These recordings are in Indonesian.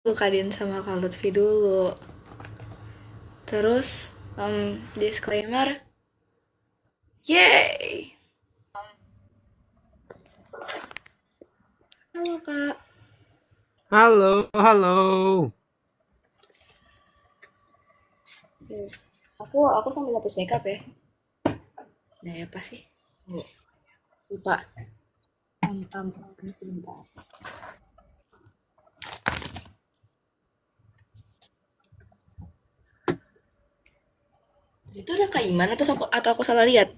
Tuh Kadin sama Kak Lutfi dulu. Terus, disclaimer, yay! Halo Kak. Halo, halo. Hmm, aku sambil hapus makeup ya. Nah, ya apa sih? Oh, lupa. Sebentar. Itu udah Kak Iman atau aku salah lihat?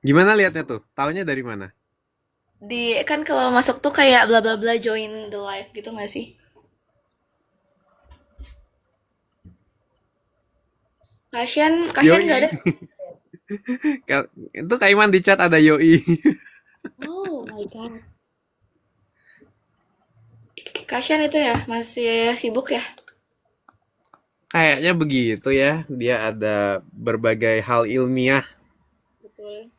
Gimana lihatnya tuh? Taunya dari mana? Di kan kalau masuk tuh kayak bla bla bla join the live gitu nggak sih? Kasian nggak Yoi. ada. Itu Kak Iman di chat ada Yoi. Oh my god. Kasian itu ya, masih sibuk ya? Kayaknya begitu ya. Dia ada berbagai hal ilmiah. Betul.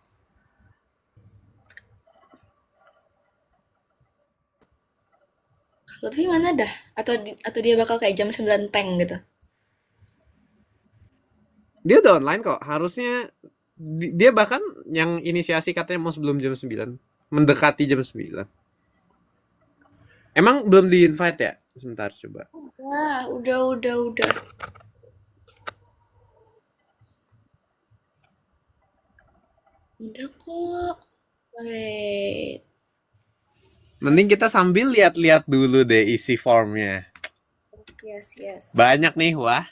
Lutfi mana dah? Atau dia bakal kayak jam 9 tank gitu? Dia udah online kok. Harusnya dia bahkan yang inisiasi katanya mau sebelum jam 9. Mendekati jam 9. Emang belum di-invite ya? Sebentar coba. Wah, udah. Udah kok. Wait. Mending kita sambil lihat-lihat dulu deh isi formnya. Yes. Banyak nih, wah.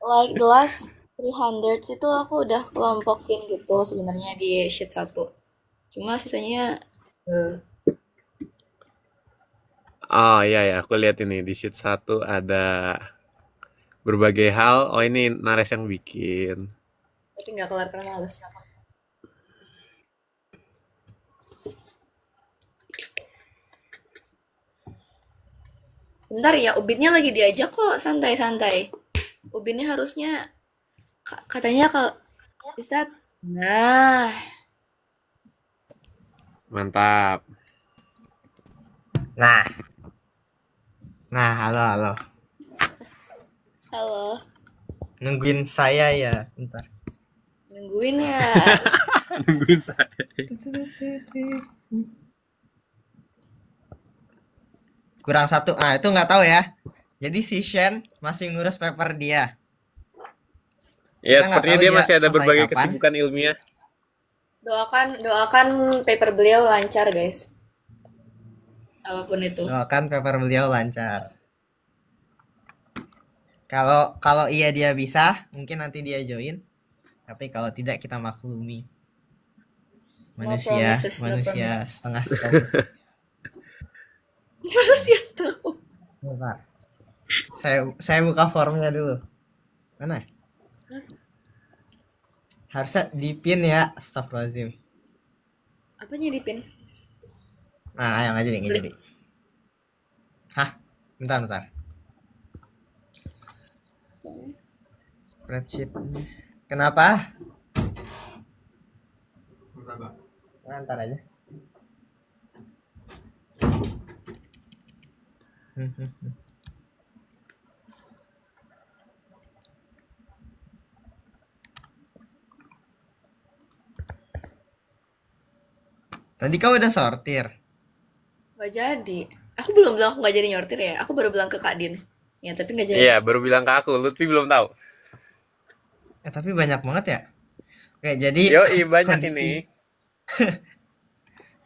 Like the last 300 itu aku udah kelompokin gitu sebenarnya di sheet satu. Cuma sisanya eh, Oh iya ya, aku lihat ini di sheet satu ada berbagai hal. Oh ini Nares yang bikin. tapi nggak kelar karena males. Bentar ya, Ubinnya lagi diajak kok, santai-santai. Ubinnya harusnya katanya kalau Ustaz. Nah, Mantap. Nah, halo, halo. halo. Nungguin saya ya, bentar. Nungguin ya. Nungguin saya. Kurang satu. Nah, itu nggak tahu ya. Jadi si Shen masih ngurus paper dia. Ya, Kita nggak sepertinya tahu dia dia masih ada selesai berbagai kapan. kesibukan ilmiah. Doakan paper beliau lancar, guys. Apapun itu. Doakan paper beliau lancar. Kalau kalau iya dia bisa, mungkin nanti dia join. Tapi kalau tidak kita maklumi. No Manusia, promises, no manusia promises. setengah setengah. Manusia setengah. Bentar. Saya buka formnya dulu. Mana? Harusnya dipin ya. Astagfirullahaladzim. Apa nyedipin? Nah, ayo nggak jadi, nggak jadi. Hah? Bentar. Spreadsheet. Kenapa? Ntar aja. Tadi kau udah sortir. Gak jadi. Aku belum bilang aku gak jadi nyortir ya. Aku baru bilang ke Kak Din. Ya, tapi gak jadi. Iya, baru bilang ke aku. Lutfi belum tahu. Tapi banyak banget ya. Oke, jadi Yoi, banyak ini. kondisi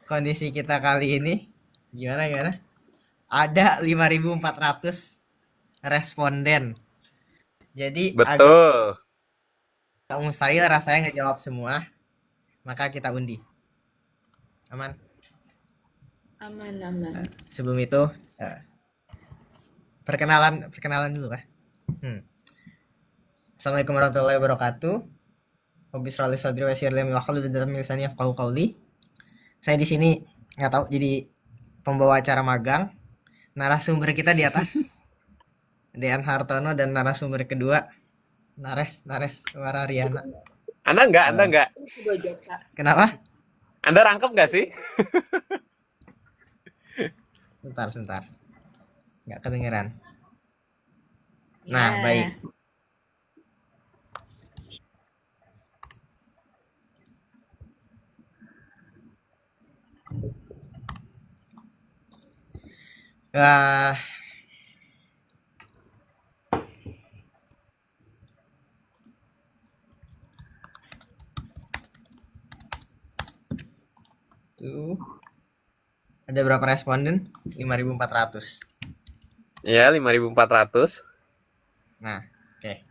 kondisi kita kali ini gimana? Ada 5.400 responden. Jadi agak Betul. mustahil rasanya ngejawab semua. Maka kita undi. Aman. Aman. Sebelum itu perkenalan dulu kah? Assalamualaikum warahmatullahi wabarakatuh. Hobi selalu sadri wa yassir li amri wahlul 'uqdatam min lisani yafqahu qawli. Saya di sini nggak tahu jadi pembawa acara magang. Narasumber kita di atas Dean Hartono dan narasumber kedua Nares Warariana. Anda enggak. Kenapa? Anda rangkap nggak sih? Sebentar, sebentar. Nggak kedengeran. Nah, baik. Ya. Wah, tuh. Ada berapa responden? 5.400. Ya, 5.400. Nah, oke.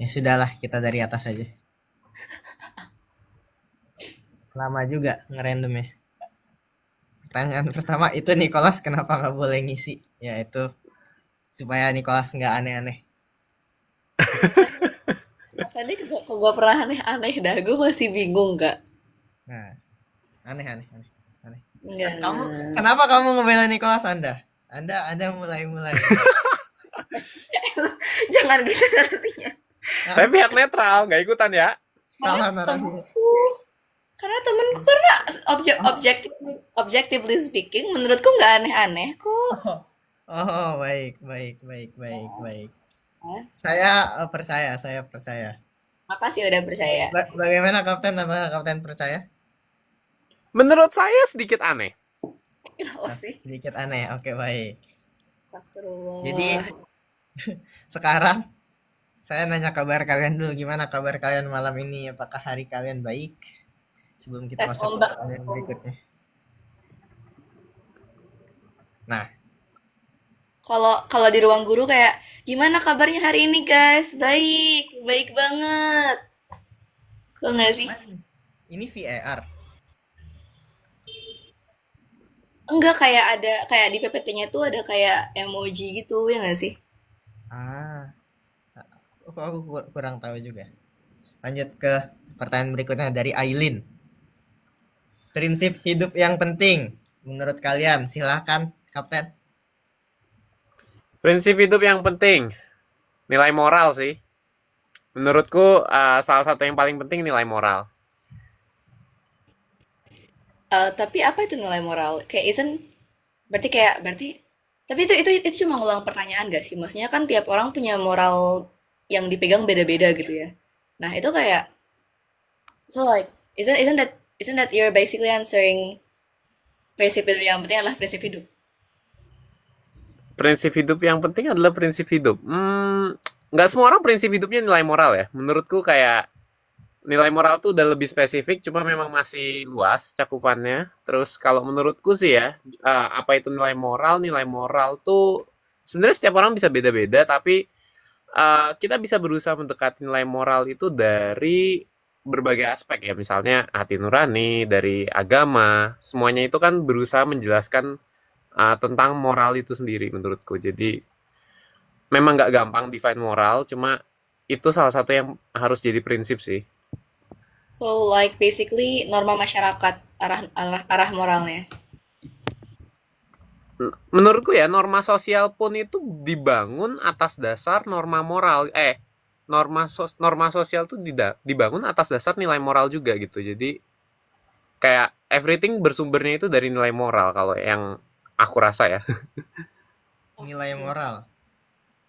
Ya sudahlah, kita dari atas aja. Lama juga ngerandom ya. Pertanyaan pertama itu Nicholas kenapa nggak boleh ngisi? Ya itu supaya Nicholas nggak aneh-aneh. Mas Adi, Mas Adi kagak pernah aneh-aneh dah. Gue masih bingung kak. Nah, aneh-aneh, aneh, aneh. Enggak. Kamu kenapa kamu ngebela Nicholas Anda? Anda mulai. Jangan gitu narasinya. Saya pihak netral, nggak ikutan ya. Salah Karena narasinya. temenku karena objectively speaking menurutku nggak aneh-aneh kok. Oh, baik. Saya percaya. Makasih udah percaya. Bagaimana Kapten? Apakah Kapten percaya? Menurut saya sedikit aneh. Kenapa sih? Sedikit aneh. Oke, baik. Astagfirullah. Jadi sekarang saya nanya kabar kalian dulu. Gimana kabar kalian malam ini? Apakah hari kalian baik? Sebelum kita Tes masuk ke ombak. pertanyaan berikutnya. Nah, Kalau kalau di ruang guru kayak gimana kabarnya hari ini guys? Baik, baik banget. Kok nggak sih? ini VAR. Enggak kayak ada kayak di PPT-nya tuh ada kayak emoji gitu ya nggak sih? Ah, aku kurang tahu juga. Lanjut ke pertanyaan berikutnya dari Aileen. Prinsip hidup yang penting menurut kalian? Silahkan, Kapten. Prinsip hidup yang penting, nilai moral sih. Menurutku salah satu yang paling penting nilai moral. Tapi apa itu nilai moral? Kayak berarti tapi itu cuma ngulang pertanyaan gak sih? Maksudnya kan tiap orang punya moral yang dipegang beda-beda gitu ya. Nah, itu kayak so like isn't that you're basically answering prinsip hidup yang penting adalah prinsip hidup. Prinsip hidup yang penting adalah prinsip hidup. Nggak semua orang prinsip hidupnya nilai moral ya. Menurutku kayak nilai moral tuh udah lebih spesifik, cuma memang masih luas cakupannya. Terus kalau menurutku sih ya, apa itu nilai moral? Nilai moral tuh sebenarnya setiap orang bisa beda-beda, tapi kita bisa berusaha mendekati nilai moral itu dari berbagai aspek ya. Misalnya hati nurani, dari agama, semuanya itu kan berusaha menjelaskan tentang moral itu sendiri menurutku. Jadi memang nggak gampang define moral, cuma itu salah satu yang harus jadi prinsip sih. So like basically norma masyarakat arah moralnya. Menurutku ya norma sosial pun itu dibangun atas dasar norma moral. Norma sosial tuh dibangun atas dasar nilai moral juga gitu. Jadi kayak everything bersumbernya itu dari nilai moral kalau yang aku rasa ya. Nilai moral.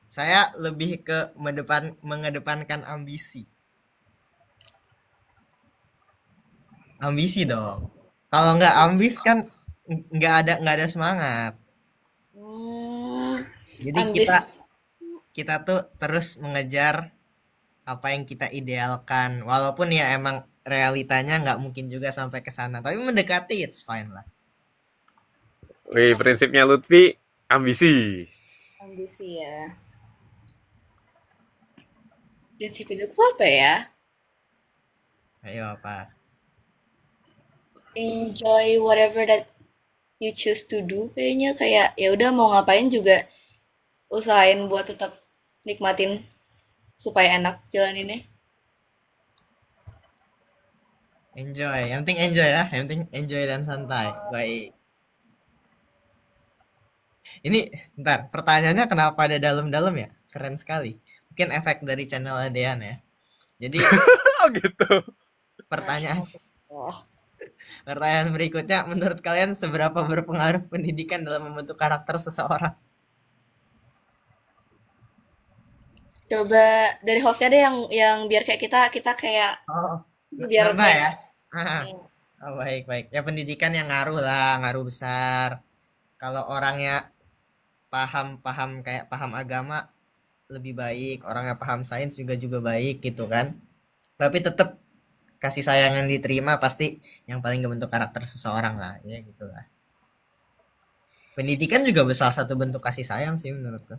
Saya lebih ke mengedepankan ambisi. Ambisi dong. Kalau nggak ambis kan nggak ada semangat. Hmm, Jadi ambis. kita tuh terus mengejar apa yang kita idealkan. Walaupun ya emang realitanya nggak mungkin juga sampai ke sana. Tapi mendekati it's fine lah. Wih, prinsipnya Lutfi ambisi. Ambisi ya. Prinsip hidupku apa ya? Ayo apa? Enjoy whatever that you choose to do kayaknya kayak ya udah mau ngapain juga usahain buat tetap nikmatin supaya enak jalan ini. Enjoy. Yang penting enjoy ya. Yang penting enjoy dan santai. Baik. Ini, ntar, pertanyaannya kenapa ada dalam-dalam ya? Keren sekali. Mungkin efek dari channel Adean ya. Jadi, Oh gitu. pertanyaan Masya Allah. pertanyaan berikutnya, menurut kalian seberapa berpengaruh pendidikan dalam membentuk karakter seseorang? Coba dari hostnya deh yang biar kayak kita kita kayak Oh, biar nambah kayak ya? Ah, hmm, oh, baik, baik. Ya pendidikan yang ngaruh lah, ngaruh besar. Kalau orangnya paham kayak paham agama lebih baik, orangnya paham sains juga juga baik gitu kan. Tapi tetap kasih sayang yang diterima pasti yang paling ngebentuk karakter seseorang lah, ya gitu lah. Pendidikan juga salah satu bentuk kasih sayang sih menurutku.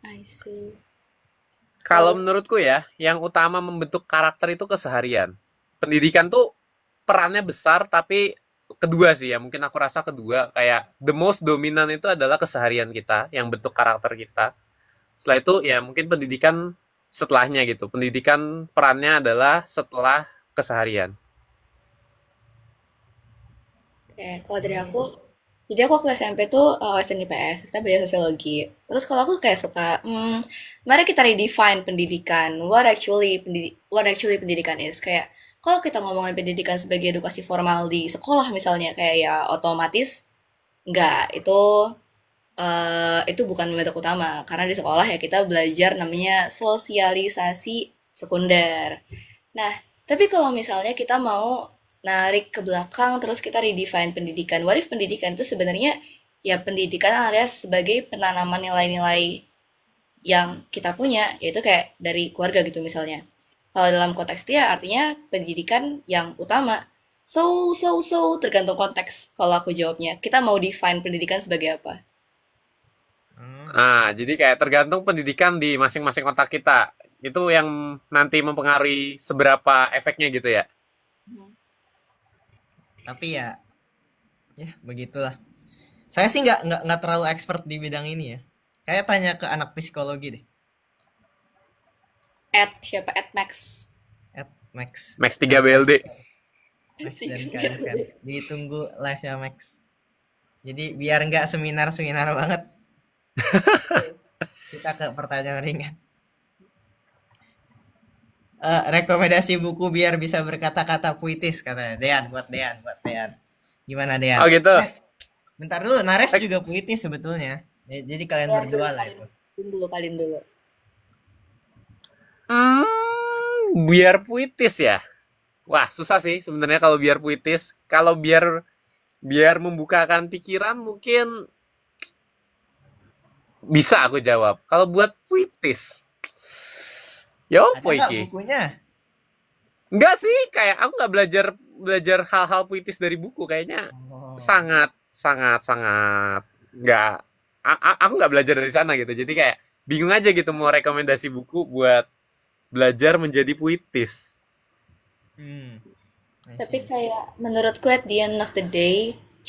I see. Kalau Kalau menurutku ya, yang utama membentuk karakter itu keseharian. Pendidikan tuh perannya besar, tapi kedua sih ya, mungkin aku rasa kedua, kayak the most dominan itu adalah keseharian kita, yang bentuk karakter kita. Setelah itu ya mungkin pendidikan setelahnya gitu. Pendidikan perannya adalah setelah keseharian. kalau dari aku, jadi aku waktu SMP tuh SNIPS, kita belajar sosiologi. Terus kalau aku kayak suka, mari kita redefine pendidikan. What actually pendidikan is. Kayak kalau kita ngomongin pendidikan sebagai edukasi formal di sekolah misalnya, kayak ya otomatis nggak itu bukan metode utama karena di sekolah ya kita belajar namanya sosialisasi sekunder. Nah, tapi kalau misalnya kita mau narik ke belakang terus kita redefine pendidikan. What if pendidikan itu sebenarnya ya pendidikan alias sebagai penanaman nilai-nilai yang kita punya, yaitu kayak dari keluarga gitu misalnya. Kalau dalam konteks itu ya artinya pendidikan yang utama. Tergantung konteks kalau aku jawabnya. Kita mau define pendidikan sebagai apa? Hmm. Nah, jadi kayak tergantung pendidikan di masing-masing otak kita. Itu yang nanti mempengaruhi seberapa efeknya gitu ya. Hmm. Tapi ya begitulah. Saya sih nggak terlalu expert di bidang ini ya. Kayak tanya ke anak psikologi deh. Siapa? Max. At Max Max dan 3 BLD. Max dan KFN. Ditunggu live ya Max. Jadi biar nggak seminar-seminar banget, kita ke pertanyaan ringan. Rekomendasi buku biar bisa berkata-kata puitis katanya. Dean, buat Dean. Gimana Dean? Oh gitu. Bentar dulu, Nares Eh, juga puitis sebetulnya. Jadi kalian Ya, berdua lah itu. kalian dulu. biar puitis ya. Wah, susah sih sebenarnya kalau biar puitis. Kalau biar biar membukakan pikiran mungkin bisa aku jawab. Kalau buat puitis, ya Ada apa nggak iki? bukunya? Enggak sih, kayak aku nggak belajar belajar hal-hal puitis dari buku kayaknya Oh. sangat sangat sangat nggak aku nggak belajar dari sana gitu. Jadi kayak bingung aja gitu mau rekomendasi buku buat belajar menjadi puitis. Hmm. I Tapi see. kayak menurutku at the end of the day,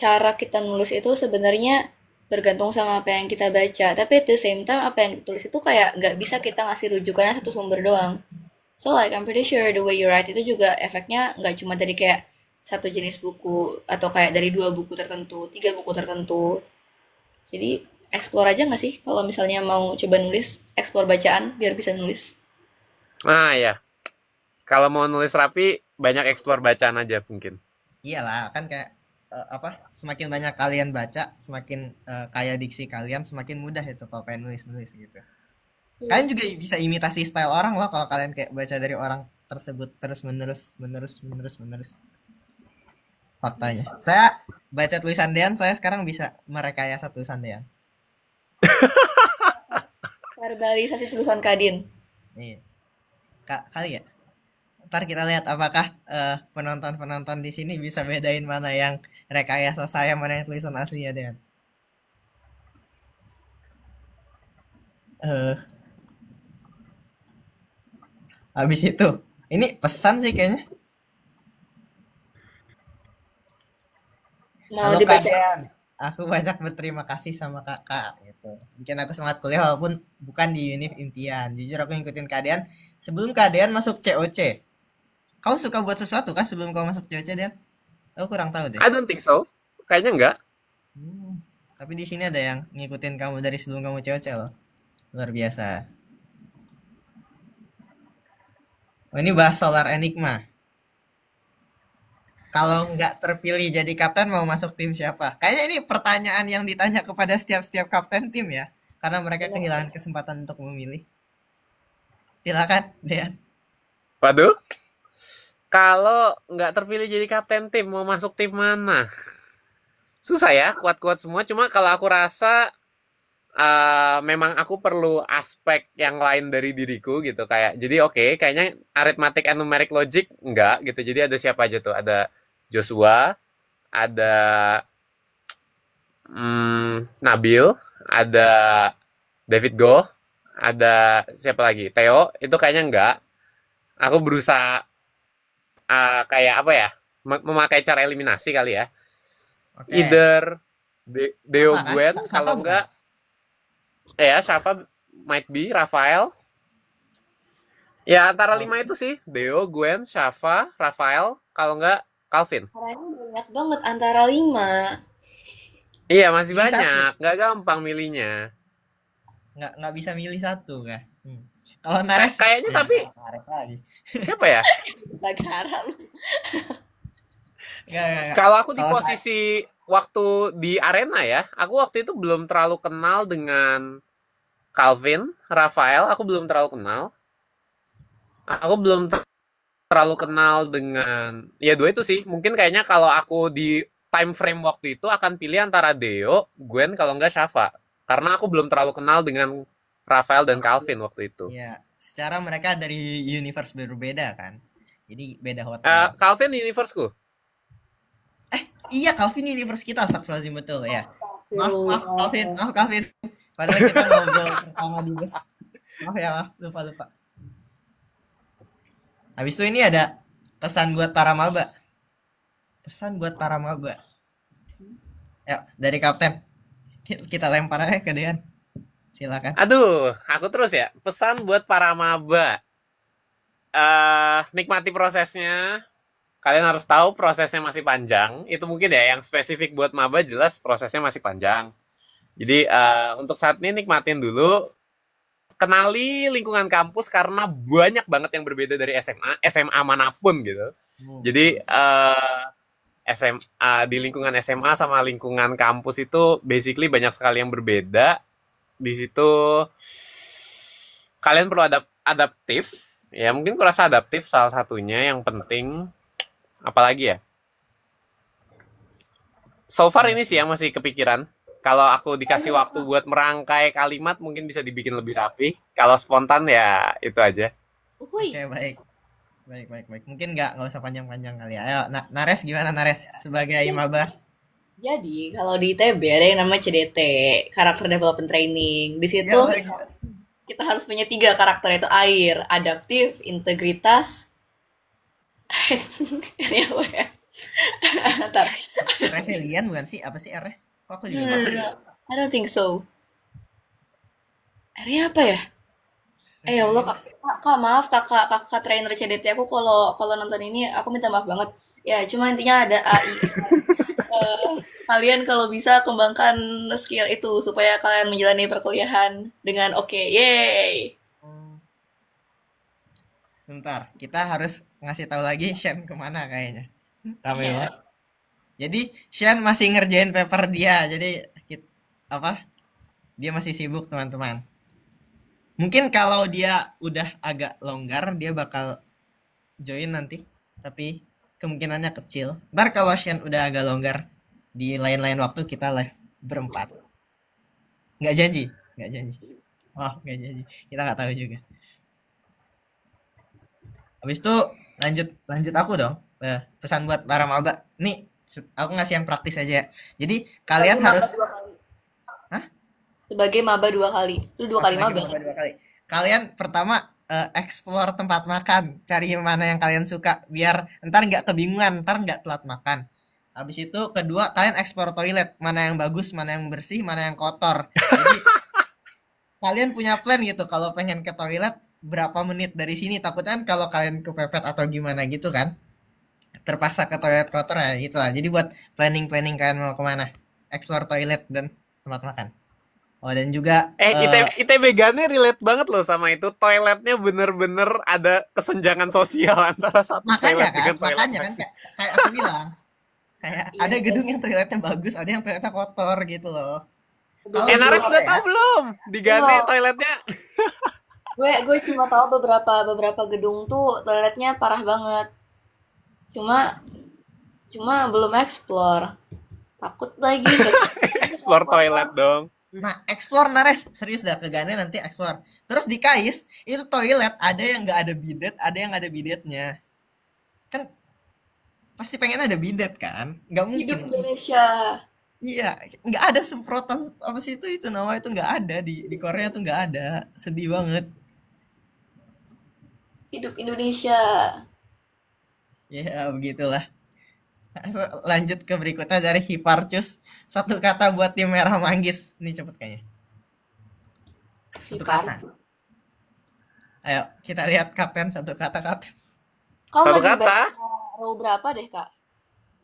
cara kita nulis itu sebenarnya bergantung sama apa yang kita baca. Tapi at the same time, apa yang ditulis itu kayak nggak bisa kita ngasih rujukannya satu sumber doang. So like I'm pretty sure the way you write itu juga efeknya nggak cuma dari kayak satu jenis buku atau kayak dari dua buku tertentu, tiga buku tertentu. Jadi explore aja nggak sih kalau misalnya mau coba nulis, explore bacaan biar bisa nulis. Nah ya, kalau mau nulis rapi banyak eksplor bacaan aja mungkin. Iyalah, kan kayak apa? Semakin banyak kalian baca, semakin kaya diksi kalian, semakin mudah itu kalau pengen nulis-nulis gitu. Kalian juga bisa imitasi style orang loh kalau kalian kayak baca dari orang tersebut terus menerus faktanya. Saya baca tulisan Dean, saya sekarang bisa merekayasa tulisan Dean. Verbalisasi tulisan Kadin. Nih, kali ya. Ntar kita lihat apakah penonton-penonton di sini bisa bedain mana yang rekayasa saya, mana yang tulisan aslinya Dean. Eh, habis itu, ini pesan sih kayaknya. Mau Halo Kak dibaca. Dean, aku banyak berterima kasih sama kakak gitu. Bikin aku semangat kuliah walaupun bukan di univ impian. Jujur aku ngikutin Kak Dean sebelum Kak Dean masuk COC. Kau suka buat sesuatu kan sebelum kau masuk COC Dean? Aku kurang tahu deh. I don't think so. Kayaknya enggak. Hmm. Tapi di sini ada yang ngikutin kamu dari sebelum kamu COC loh. Luar biasa. Oh, ini bahas Solar Enigma. Kalau nggak terpilih jadi kapten mau masuk tim siapa? Kayaknya ini pertanyaan yang ditanya kepada setiap kapten tim ya. Karena mereka kehilangan kesempatan untuk memilih. Silakan, Dean. Waduh, kalau nggak terpilih jadi kapten tim, mau masuk tim mana? Susah ya, kuat-kuat semua. Cuma kalau aku rasa memang aku perlu aspek yang lain dari diriku gitu kayak. Jadi oke, kayaknya arithmetic and numeric logic enggak gitu. Jadi ada siapa aja tuh? Ada Joshua, ada Nabil, ada David Go, ada siapa lagi? Theo, itu kayaknya enggak. Aku berusaha kayak apa ya? Memakai cara eliminasi kali ya. Oke. Either Deo Safa kan? Gwen, Safa kalau bukan? enggak ya Shafa might be, Rafael. Ya antara Oh, 5 itu sih, Deo, Gwen, Shafa, Rafael, kalau enggak Calvin. Caranya banyak banget antara 5. Iya masih pilih satu. banyak, nggak gampang milihnya. Nggak bisa milih satu kah? Kalau Nares, Kayaknya ya tapi Nares lagi. siapa ya? Negara lu. Nggak. Kalau aku di Kalau saya, posisi waktu di arena ya, aku waktu itu belum terlalu kenal dengan Calvin, Rafael, aku belum terlalu kenal. Aku belum terlalu kenal dengan ya dua itu sih. Mungkin kayaknya kalau aku di time frame waktu itu akan pilih antara Deo, Gwen kalau enggak Shafa. Karena aku belum terlalu kenal dengan Rafael dan Calvin waktu itu. ya secara mereka dari universe berbeda kan. Jadi beda hotel. Calvin universeku. Iya, Calvin universe kita, astagfirullahaladzim, betul ya. Maaf Calvin, Astagfirullah. maaf Calvin. Padahal kita ngobrol pertama di bus. Maaf ya, maaf, lupa. Habis itu ini ada pesan buat para maba. Pesan buat para maba. Ya, dari kapten. Kita lempar aja ke Dean. Silakan. Aduh, aku terus ya. Pesan buat para maba. Nikmati prosesnya. Kalian harus tahu prosesnya masih panjang. Itu mungkin ya yang spesifik buat maba jelas prosesnya masih panjang. Jadi untuk saat ini nikmatin dulu. Kenali lingkungan kampus karena banyak banget yang berbeda dari SMA manapun gitu. Jadi SMA di lingkungan SMA sama lingkungan kampus itu basically banyak sekali yang berbeda. Di situ kalian perlu adaptif. Ya mungkin kurasa adaptif salah satunya yang penting. Apalagi ya? So far ini sih yang masih kepikiran. Kalau aku dikasih waktu buat merangkai kalimat mungkin bisa dibikin lebih rapi. Kalau spontan ya itu aja. Uhuy. Oke, baik. Baik. Mungkin nggak usah panjang-panjang kali ya. Ayo, Nares gimana Nares sebagai maba? Jadi, kalau di ITB ada yang namanya CDT, Character Development Training. Di situ Iya, baik. kita harus punya 3 karakter, itu air, adaptif, integritas. Ini apa ya? Ntar. Resilient bukan sih? Apa sih R-nya? Kok aku juga lupa. I don't think so. R-nya apa ya? Ya Allah, kak, maaf kakak trainer CDT aku kalau nonton ini aku minta maaf banget. Ya, cuma intinya ada AI. Kalian kalau bisa kembangkan skill itu supaya kalian menjalani perkuliahan dengan oke. Yeay. Sebentar, kita harus ngasih tahu lagi Shen kemana kayaknya. Rame banget. Jadi Shen masih ngerjain paper dia. Jadi apa? Dia masih sibuk teman-teman. Mungkin kalau dia udah agak longgar dia bakal join nanti. Tapi kemungkinannya kecil. Ntar kalau Shen udah agak longgar di lain-lain waktu kita live berempat. Nggak janji. Oh, nggak janji. Kita nggak tahu juga. Habis itu lanjut aku dong. Pesan buat para maba. Nih, aku ngasih yang praktis aja ya. Jadi kalian harus Sebagai maba 2 kali. Lu 2 kali maba. 2 kali. Kalian pertama explore tempat makan, cari mana yang kalian suka biar ntar nggak kebingungan, ntar nggak telat makan. Habis itu kedua kalian explore toilet, mana yang bagus, mana yang bersih, mana yang kotor. Jadi kalian punya plan gitu kalau pengen ke toilet berapa menit dari sini, takutnya kan kalau kalian kepepet atau gimana gitu kan terpaksa ke toilet kotor ya gitu lah. Jadi buat planning kalian mau kemana. explore toilet dan tempat makan. Oh, dan juga ITB Gane relate banget loh sama itu. Toiletnya bener-bener ada kesenjangan sosial antara satu makanya toilet kan, dengan toilet makanya kan lain. kayak aku bilang, kayak Iya, ada iya. gedung yang toiletnya bagus, ada yang toiletnya kotor gitu loh. Aduh, Kalau di Nares udah Korea, tahu belum? Di Gane belum. toiletnya. Gue cuma tahu beberapa gedung tuh toiletnya parah banget. Cuma cuma belum explore. Takut lagi ke Explore toilet dong. nah explore Nares, serius dah ke Gane nanti explore. Terus di Kais itu toilet ada yang nggak ada bidet, ada yang ada bidetnya. Kan pasti pengen ada bidet kan? Nggak mungkin. hidup Indonesia. Iya, nggak ada semprotan apa sih itu nama itu nggak ada di Korea tuh nggak ada. Sedih banget. Hidup Indonesia. Ya begitulah. Lanjut ke berikutnya dari Hiparcus. Satu kata buat tim merah manggis. Ini cepet kayaknya. Si Satu Par. kata. Ayo kita lihat kapten, satu kata kapten. Kau Satu lagi kata. baca row berapa deh, Kak?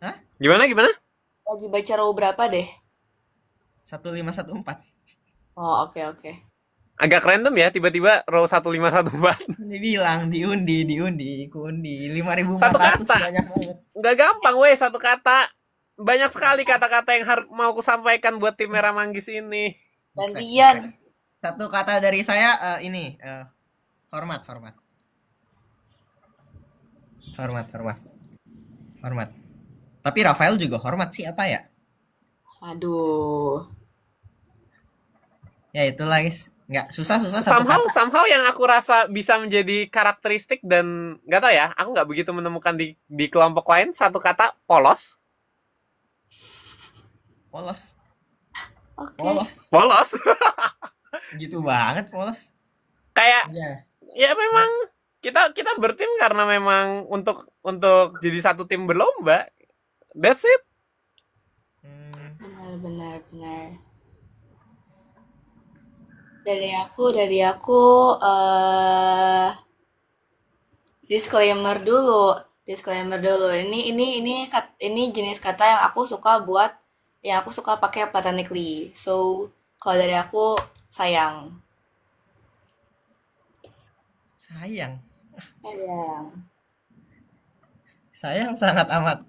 Hah? Gimana? Lagi baca row berapa deh? 1514. Oh, oke oke. Agak random ya, tiba-tiba row 1514. Ini bilang diundi, kuundi 5.400 Satu kata. banyak banget. Nggak gampang weh, satu kata. Banyak sekali kata-kata yang mau aku sampaikan buat tim Merah Manggis ini. Gantian. Satu kata dari saya hormat. Tapi Rafael juga hormat sih apa ya? Aduh. Ya itulah guys. Nggak susah satu kata. Somehow yang aku rasa bisa menjadi karakteristik dan nggak tahu ya, aku nggak begitu menemukan di kelompok lain satu kata polos. Oke. Polos. Gitu banget polos. Kayak Ya. ya memang kita bertim karena memang untuk jadi satu tim berlomba. That's it. Benar. Dari aku disclaimer dulu. Ini jenis kata yang aku suka pakai platonically. So, kalau dari aku sayang. Sayang sangat amat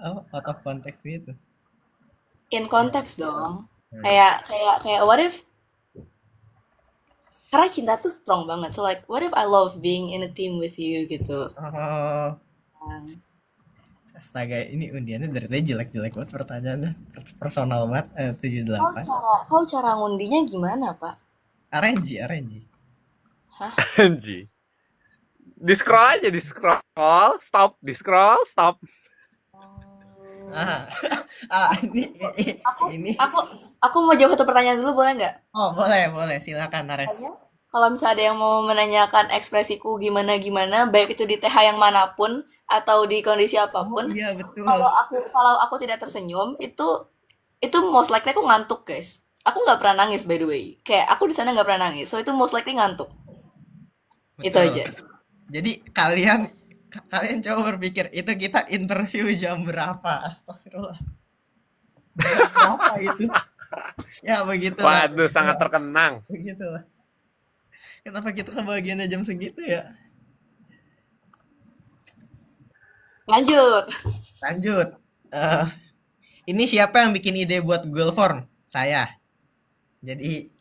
out of context gitu. In konteks dong. Kayak what if karena cinta tuh strong banget. So like what if I love being in a team with you gitu. Oh, astaga, ini undiannya dari tadi jelek-jelek banget pertanyaannya. Personal banget. 78. Kau cara ngundinya gimana, Pak? RNG. Hah? Anji. Di scroll aja, stop. Ini. Aku mau jawab satu pertanyaan dulu boleh nggak? Oh, boleh. Silakan Nares. Kalau misalnya ada yang mau menanyakan ekspresiku gimana, baik itu di TH yang manapun atau di kondisi apapun, Iya, betul. kalau aku tidak tersenyum, itu most likely aku ngantuk, guys. Aku nggak pernah nangis by the way. Kayak aku di sana nggak pernah nangis, so itu most likely ngantuk. Itu Betul. aja. Jadi kalian coba berpikir itu kita interview jam berapa? Astagfirullah. Berapa itu? Ya begitulah. Waduh, sangat terkenang. Begitulah. Kenapa kita kebagiannya jam segitu ya? Iya. Lanjut. Ini siapa yang bikin ide buat Google Form? Saya. Jadi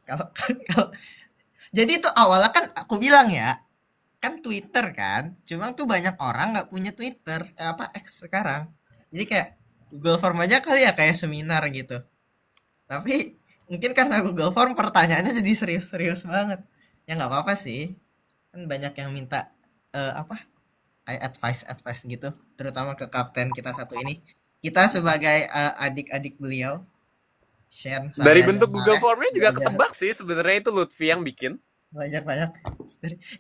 jadi itu awalnya kan aku bilang ya, kan Twitter kan, cuma tuh banyak orang nggak punya Twitter, X sekarang. Jadi kayak Google Form aja kali ya kayak seminar gitu. Tapi mungkin karena Google Form pertanyaannya jadi serius-serius banget. Ya nggak apa-apa sih. Kan banyak yang minta kayak advice gitu, terutama ke kapten kita satu ini. Kita sebagai adik-adik beliau, Shen, saya, Dari dan bentuk Google Nares, Formnya juga belajar ketebak sih, sebenarnya itu Lutfi yang bikin. banyak.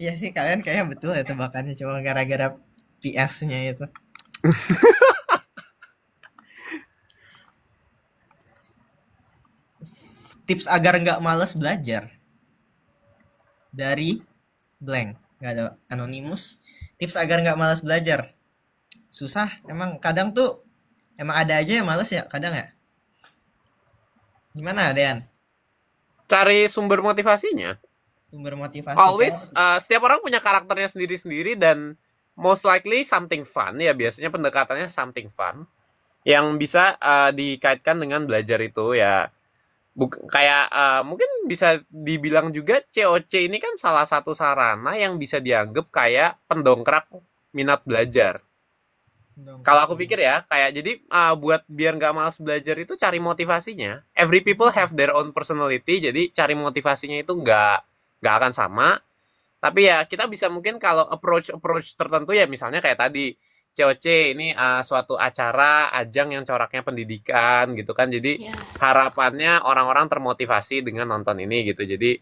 Iya sih, kalian kayaknya betul ya tebakannya, cuma gara-gara PS-nya itu. Tips agar nggak males belajar dari blank, nggak ada anonimus. Tips agar nggak malas belajar, susah emang, kadang tuh emang ada aja yang males ya kadang ya. Gimana, Dean? Cari sumber motivasinya. Sumber motivasi kayak Always, setiap orang punya karakternya sendiri-sendiri dan most likely something fun ya, biasanya pendekatannya something fun yang bisa dikaitkan dengan belajar itu ya. Kayak mungkin bisa dibilang juga COC ini kan salah satu sarana yang bisa dianggap kayak pendongkrak minat belajar. Kalau dongkrak aku minat. pikir ya, kayak jadi buat biar nggak malas belajar itu cari motivasinya. Every people have their own personality, jadi cari motivasinya itu nggak akan sama. Tapi ya kita bisa mungkin kalau approach tertentu ya, misalnya kayak tadi COC ini suatu acara ajang yang coraknya pendidikan gitu kan. Jadi Ya, harapannya orang-orang termotivasi dengan nonton ini gitu. Jadi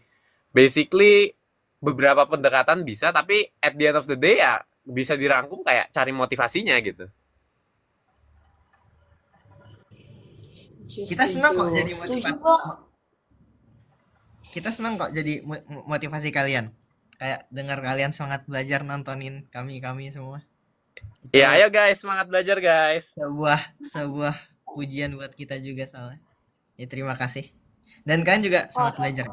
basically beberapa pendekatan bisa, tapi at the end of the day ya bisa dirangkum kayak cari motivasinya gitu. setuju, Kita senang setuju. kok jadi Setuju, Bang. kita senang kok jadi motivasi kalian. Kayak dengar kalian semangat belajar nontonin kami semua. Ya Itu ayo guys, semangat belajar guys. sebuah sebuah pujian buat kita juga soalnya. Ya terima kasih. Dan kalian juga semangat Oh, belajar.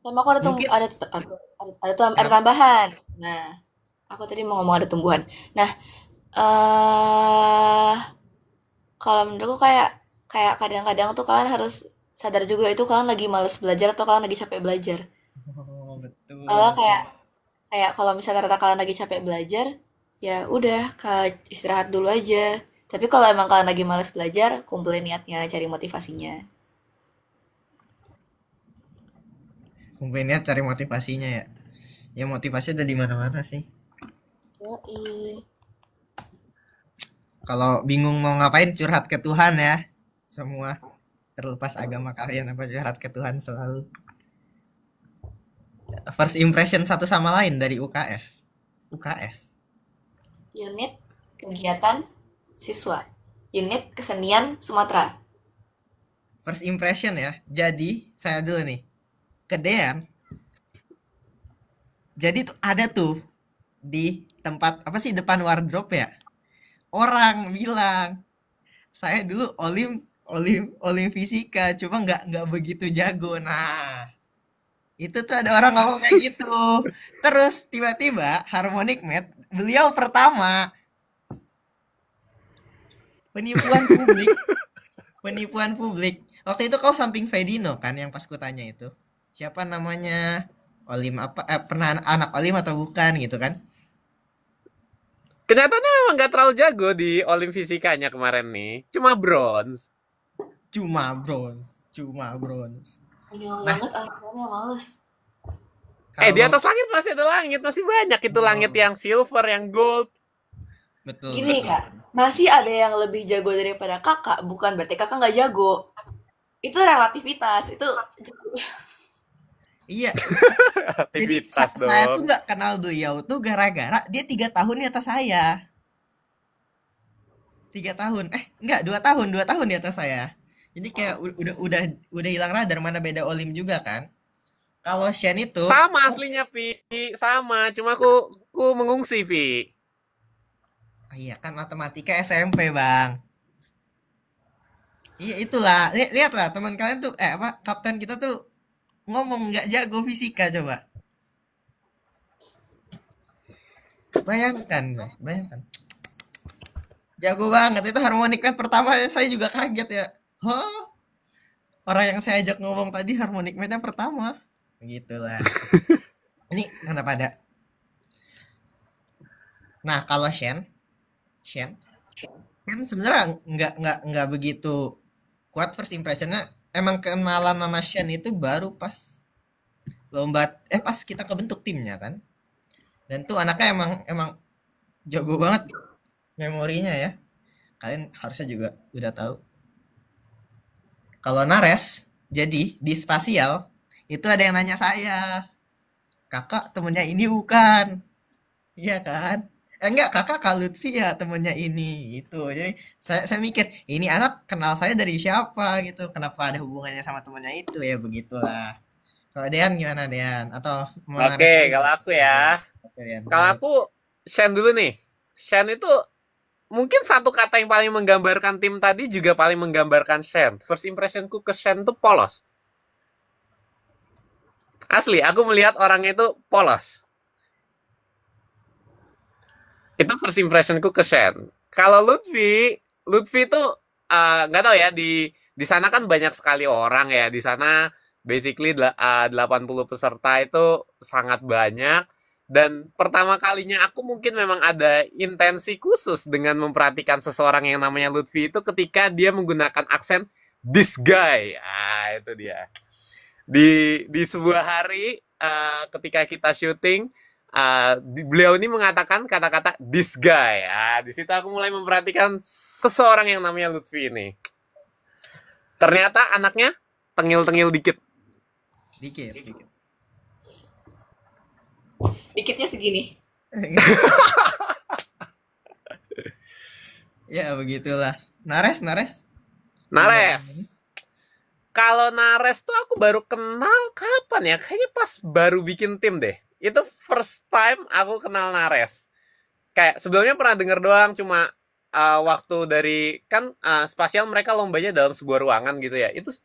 sama aku ada Mungkin ada kenapa? tambahan. Nah, aku tadi mau ngomong ada tumbuhan. Nah, eh kalau menurutku kayak kayak kadang-kadang tuh kalian harus sadar juga itu kalian lagi males belajar atau kalian lagi capek belajar. Oh, betul Kalau betul. kayak kayak kalau misalnya ternyata kalian lagi capek belajar, ya udah kalian istirahat dulu aja. Tapi kalau emang kalian lagi males belajar, kumpulin niatnya, cari motivasinya. Mungkin cari motivasinya ya. Ya motivasi ada di mana-mana sih. Yoi. Kalau bingung mau ngapain curhat ke Tuhan ya. Semua terlepas agama kalian apa curhat ke Tuhan selalu. First impression satu sama lain dari UKS. UKS. Unit kegiatan siswa. Unit kesenian Sumatera. First impression ya. Jadi saya dulu nih. Kedean. Jadi tuh ada tuh di tempat apa sih depan wardrobe ya. Orang bilang saya dulu olim fisika cuma nggak begitu jago. Nah itu tuh ada orang ngomong kayak gitu. Terus tiba-tiba Harmonic Math beliau pertama penipuan publik penipuan publik. Waktu itu kau samping Fedino kan yang pas kutanya itu. Siapa namanya? Olim apa? Pernah anak Olim atau bukan gitu kan? Kenyataannya memang nggak terlalu jago di Olim fisikanya kemarin nih. Cuma bronze. Cuma bronze, cuma bronze. Konyol Nah, banget akhirnya males. Di kalau atas langit masih ada langit, masih banyak itu langit oh, yang silver, yang gold. betul Gini betul. kak, masih ada yang lebih jago daripada kakak, bukan berarti kakak nggak jago. Itu relativitas, itu Iya, jadi Aktivitas saya tuh dong. nggak kenal beliau tuh gara-gara dia 3 tahun di atas saya. 3 tahun, enggak 2 tahun di atas saya. Jadi kayak udah hilang radar mana beda Olim juga kan. Kalau Shen itu, Sama aslinya, Vi. Sama, cuma aku mengungsi, Vi. iya kan matematika SMP bang. Iya itulah, lihatlah teman kalian tuh, apa kapten kita tuh ngomong nggak jago fisika coba. Bayangkan, bayangkan. Jago banget itu harmonik kan pertama saya juga kaget ya. Hah? Orang yang saya ajak ngomong tadi harmonik yang pertama. Begitulah. Ini kenapa ada? Nah kalau Shen kan sebenarnya nggak begitu kuat first impressionnya. Emang kenalan sama Shen itu baru pas lomba, pas kita kebentuk timnya kan. Dan tuh anaknya emang emang jago banget memorinya ya. Kalian harusnya juga udah tahu. Kalau Nares, jadi di spasial itu ada yang nanya saya, kakak temennya ini bukan? Iya kan? Enggak, kakak Kak Lutfi ya temennya ini gitu. Jadi saya mikir ini anak kenal saya dari siapa gitu. Kenapa ada hubungannya sama temennya itu ya begitulah. Kalau Dean gimana Dean? Atau mau Nares Oke, dulu? kalau aku Dean. ya. Oke, Dean. Kalau Lanjut. aku Shen dulu nih. Shen itu mungkin satu kata yang paling menggambarkan tim tadi juga paling menggambarkan Shen. First impressionku ke Shen tuh polos. Asli, aku melihat orangnya itu polos. Itu first impressionku ke Shen. Kalau Lutfi itu nggak tahu ya, di sana kan banyak sekali orang ya. Di sana basically 80 peserta itu sangat banyak. Dan pertama kalinya aku mungkin memang ada intensi khusus dengan memperhatikan seseorang yang namanya Lutfi itu ketika dia menggunakan aksen this guy. Itu dia. Di sebuah hari ketika kita syuting, beliau ini mengatakan kata-kata this guy. Di situ aku mulai memperhatikan seseorang yang namanya Lutfi ini. Ternyata anaknya tengil-tengil dikit. Dikit. Dikitnya segini. Ya begitulah. Nares. Kalau Nares tuh aku baru kenal kapan ya? Kayaknya pas baru bikin tim deh. Itu first time aku kenal Nares. Kayak sebelumnya pernah denger doang, cuma waktu dari kan spasial mereka lombanya dalam sebuah ruangan gitu ya. Itu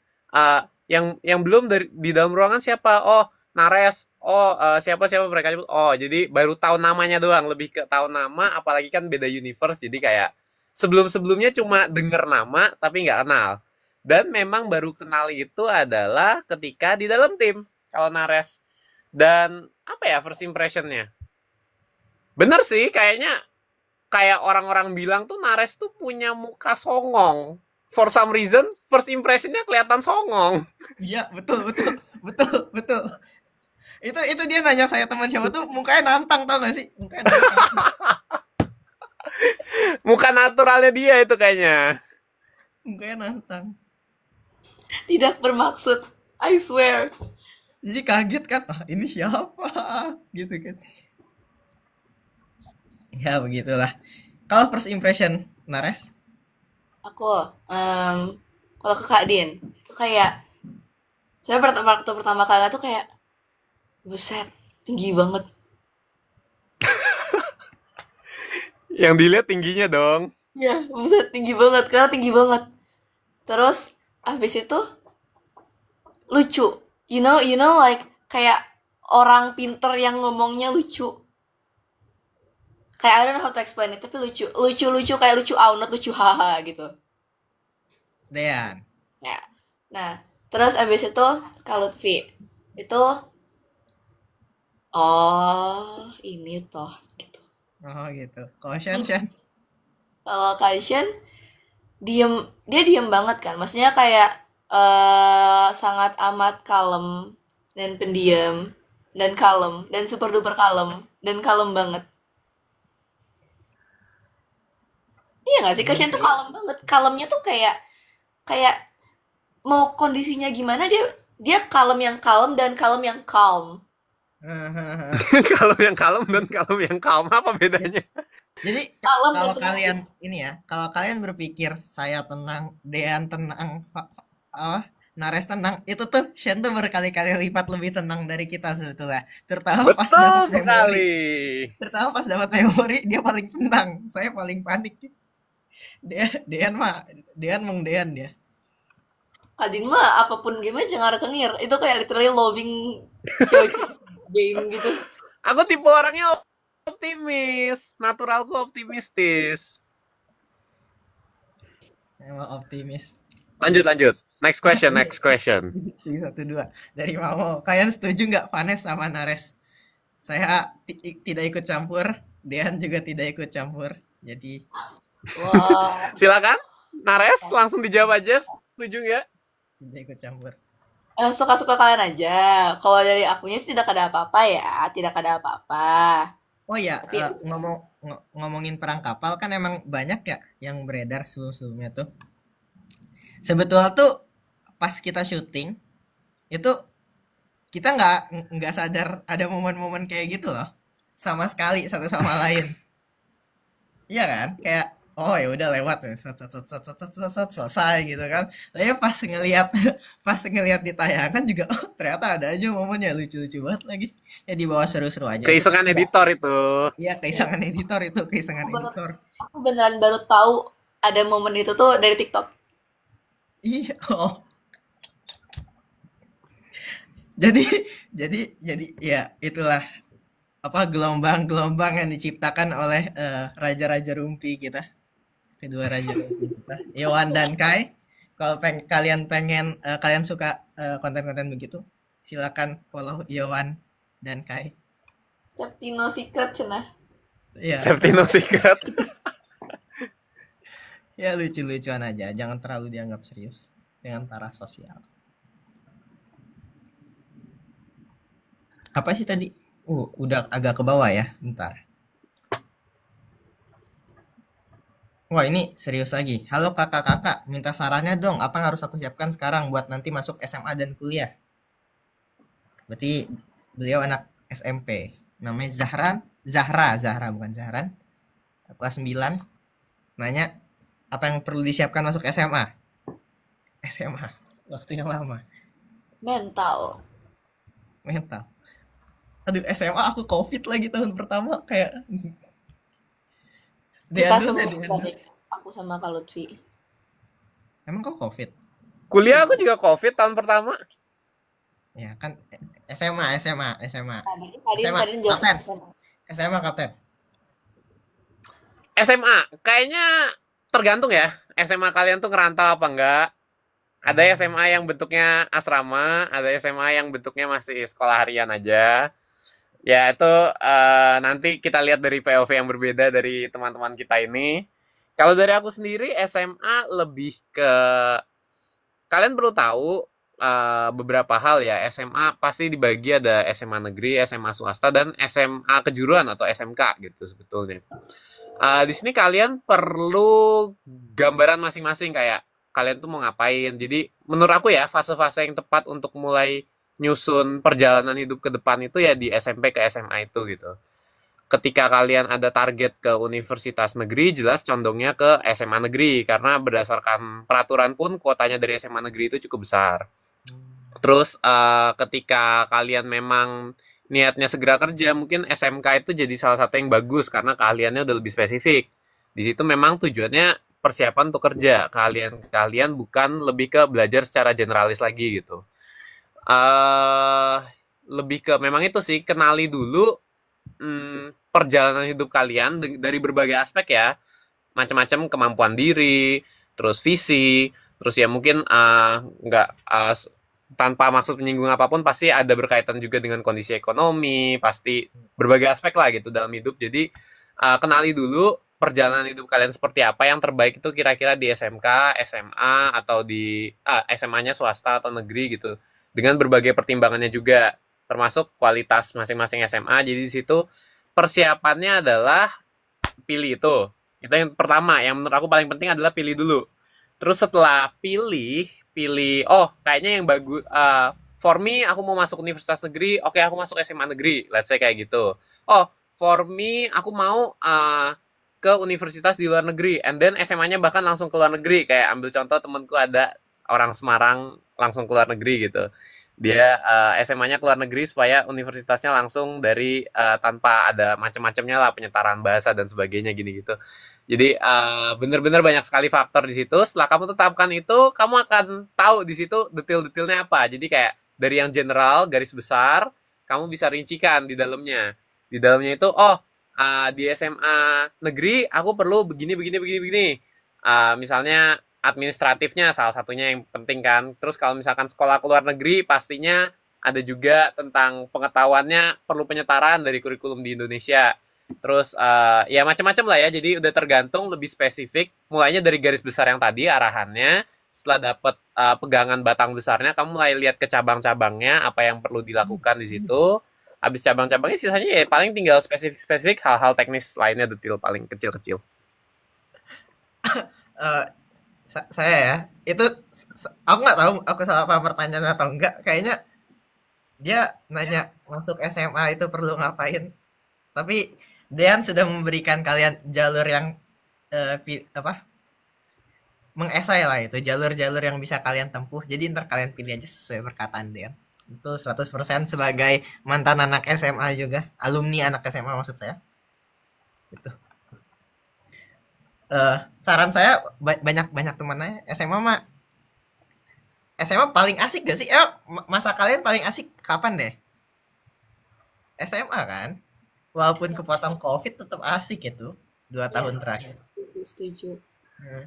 yang belum di dalam ruangan siapa? Oh, Nares. Oh, siapa mereka nyebut. Oh, jadi baru tahu namanya doang, lebih ke tahu nama, apalagi kan beda universe, jadi kayak sebelum-sebelumnya cuma denger nama tapi nggak kenal. Dan memang baru kenal itu adalah ketika di dalam tim kalau Nares. Dan apa ya first impressionnya? Bener sih, kayaknya kayak orang-orang bilang tuh Nares tuh punya muka songong. For some reason, first impressionnya kelihatan songong. Iya, betul. Itu dia nanya saya teman siapa tuh mukanya nantang, tau gak sih? Mukanya nantang. Muka naturalnya dia itu kayaknya. Mukanya nantang. Tidak bermaksud, I swear. Jadi kaget kan, ini siapa? Gitu kan. Ya begitulah. Kalau first impression Nares? Aku, kalau ke Kak Din, itu kayak, saya waktu pertama kali tuh kayak, buset, tinggi banget. Yang dilihat tingginya dong. Ya, buset, tinggi banget, karena tinggi banget. Terus, habis itu, lucu. You know like, kayak orang pinter yang ngomongnya lucu. Kayak I don't know how to explain it, tapi lucu. Lucu, kayak lucu not lucu haha gitu. Dean. Ya. Nah, terus abis itu Kak Lutfi. Itu, oh, ini toh, gitu. Oh gitu. Kalau Shen. Kalau Kak Shen, dia diem banget kan. Maksudnya kayak sangat amat kalem dan pendiam dan kalem dan super duper kalem dan kalem banget. Iya nggak sih? Kak Shen tuh kalem banget. Kalemnya tuh kayak mau kondisinya gimana dia kalem yang kalem dan kalem yang calm. Kalau yang kalem dan kalau yang calm apa bedanya? Jadi Kalem kalau dan kalian ini ya, kalau kalian berpikir saya tenang, Dean tenang, Nares tenang, itu tuh Shen tuh berkali-kali lipat lebih tenang dari kita sebetulnya. Terutama pas Betul dapat memori. sekali. Terutama pas dapat memori dia paling tenang, saya paling panik. Dean mong Dean dia. Kadin mah apapun game cengar-cengir. Itu kayak literally loving cewek game gitu. Aku tipe orangnya optimis, naturalku optimistis. Emang optimis. Lanjut. Next question. 1-2 dari Mamo. Kalian setuju nggak Vanes sama Nares? Saya tidak ikut campur, Dean juga tidak ikut campur. Jadi Wah. Silakan, Nares langsung dijawab aja. Setuju nggak? tidak ikut campur. Suka-suka kalian aja. Kalau dari akunya sih tidak ada apa-apa ya, tidak ada apa-apa. Oh ya, Tapi ngomongin perang kapal kan emang banyak ya yang beredar sebelum-sebelumnya tuh. Sebetulnya tuh pas kita syuting itu kita nggak sadar ada momen-momen kayak gitu loh, sama sekali satu sama lain. Iya kan? Kayak oh ya udah lewat ya selesai gitu kan. Tapi pas ngelihat pas ngelihat di tayangan juga, oh ternyata ada aja momennya lucu-lucu banget lagi ya, di bawah seru-seru aja itu kan. Keisengan Nggak, editor itu. iya keisangan editor itu, Aku keisangan baru, editor. aku beneran baru tahu ada momen itu tuh dari TikTok. Iya. Oh, jadi jadi ya itulah apa gelombang-gelombang yang diciptakan oleh raja-raja rumpi kita, kedua raja rumpi kita, Yohan dan Kai. Kalau kalian pengen, kalian suka konten-konten begitu, silakan follow Yohan dan Kai. Septino Secret cenah. Ya, Safety no secret. ya lucu-lucuan aja, jangan terlalu dianggap serius dengan taraf sosial. Apa sih tadi? Udah agak ke bawah ya, bentar. Wah ini serius lagi. Halo kakak-kakak, minta sarannya dong. Apa yang harus aku siapkan sekarang buat nanti masuk SMA dan kuliah? Berarti beliau anak SMP. Namanya Zahra bukan Zahran. Kelas 9. Nanya apa yang perlu disiapkan masuk SMA? SMA. Waktunya lama. Mental. Mental. Aduh SMA aku COVID lagi tahun pertama kayak Kita Dean dulu semua deh, Dean dulu. panik. Aku sama Kak Lutfi. Emang kau COVID? Kuliah aku juga COVID tahun pertama. Ya kan SMA, SMA, SMA. Nah, berarti Kadin, SMA, Kadin jawab kapten. SMA. SMA kapten. SMA, kayaknya tergantung ya. SMA kalian tuh ngerantau apa enggak? Ada Hmm. SMA yang bentuknya asrama, ada SMA yang bentuknya masih sekolah harian aja. Ya itu nanti kita lihat dari POV yang berbeda dari teman-teman kita ini. Kalau dari aku sendiri SMA lebih ke kalian perlu tahu beberapa hal ya. SMA pasti dibagi ada SMA negeri, SMA swasta dan SMA kejuruan atau SMK gitu sebetulnya. Di sini kalian perlu gambaran masing-masing kayak kalian tuh mau ngapain. Jadi menurut aku ya fase-fase yang tepat untuk mulai nyusun perjalanan hidup ke depan itu ya di SMP ke SMA itu gitu. Ketika kalian ada target ke universitas negeri, jelas condongnya ke SMA negeri karena berdasarkan peraturan pun kuotanya dari SMA negeri itu cukup besar. Terus ketika kalian memang niatnya segera kerja, mungkin SMK itu jadi salah satu yang bagus karena keahliannya udah lebih spesifik. Di situ memang tujuannya persiapan untuk kerja. Kalian bukan lebih ke belajar secara generalis lagi gitu. eh Lebih ke memang itu sih kenali dulu perjalanan hidup kalian dari berbagai aspek ya, macam-macam kemampuan diri, terus visi, terus ya mungkin nggak tanpa maksud menyinggung apapun pasti ada berkaitan juga dengan kondisi ekonomi, pasti berbagai aspek lah gitu dalam hidup. Jadi kenali dulu perjalanan hidup kalian seperti apa, yang terbaik itu kira-kira di SMK, SMA atau di SMA-nya swasta atau negeri gitu. Dengan berbagai pertimbangannya juga termasuk kualitas masing-masing SMA. Jadi di situ persiapannya adalah pilih itu. Itu yang pertama, yang menurut aku paling penting adalah pilih dulu. Terus setelah pilih, oh kayaknya yang bagus, for me aku mau masuk universitas negeri, oke aku masuk SMA negeri, let's say kayak gitu. Oh, for me aku mau ke universitas di luar negeri, and then SMA-nya bahkan langsung ke luar negeri. Kayak ambil contoh temanku ada orang Semarang langsung ke luar negeri gitu. Dia SMA-nya ke luar negeri supaya universitasnya langsung dari tanpa ada macam-macamnya lah, penyetaraan bahasa dan sebagainya gini gitu. Jadi benar-benar banyak sekali faktor di situ. Setelah kamu tetapkan itu, kamu akan tahu di situ detail-detailnya apa. Jadi kayak dari yang general, garis besar, kamu bisa rincikan di dalamnya. Di dalamnya itu, oh di SMA negeri aku perlu begini, begini, begini, begini. Misalnya administratifnya salah satunya yang penting kan. Terus kalau misalkan sekolah ke luar negeri, pastinya ada juga tentang pengetahuannya perlu penyetaraan dari kurikulum di Indonesia. Terus ya macam-macam lah ya. Jadi udah tergantung lebih spesifik. Mulainya dari garis besar yang tadi arahannya. Setelah dapat pegangan batang besarnya, kamu mulai lihat ke cabang-cabangnya apa yang perlu dilakukan di situ. Habis cabang-cabangnya sisanya ya paling tinggal spesifik-spesifik hal-hal teknis lainnya, detail paling kecil-kecil. Eh, saya ya itu aku nggak tahu aku salah paham pertanyaan atau enggak, kayaknya dia nanya masuk SMA itu perlu ngapain, tapi Dean sudah memberikan kalian jalur yang apa, mengesai lah itu jalur-jalur yang bisa kalian tempuh. Jadi ntar kalian pilih aja sesuai perkataan Dean. Itu 100% sebagai mantan anak SMA juga, alumni anak SMA maksud saya. Gitu. Saran saya banyak temannya SMA mah. SMA paling asik gak sih? Masa kalian paling asik kapan deh? SMA kan? Walaupun kepotong COVID tetap asik itu 2 tahun Ya, terakhir. setuju. Hmm.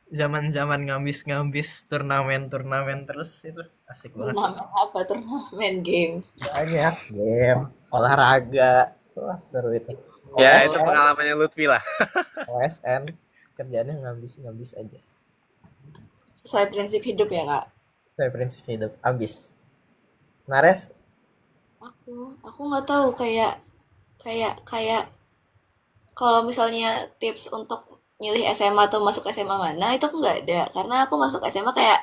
Zaman-zaman ngambis-ngambis turnamen-turnamen terus itu asik banget. Turnamen apa? Turnamen game. Banyak game, olahraga. Wah, seru itu. Ya, itu OSN, pengalamannya Lutfi lah. OSN kerjanya ngambis-ngambis aja. Sesuai prinsip hidup ya, Kak? Saya prinsip hidup abis. Nares, Aku nggak tahu kayak kalau misalnya tips untuk milih SMA atau masuk SMA mana itu aku nggak ada karena aku masuk SMA kayak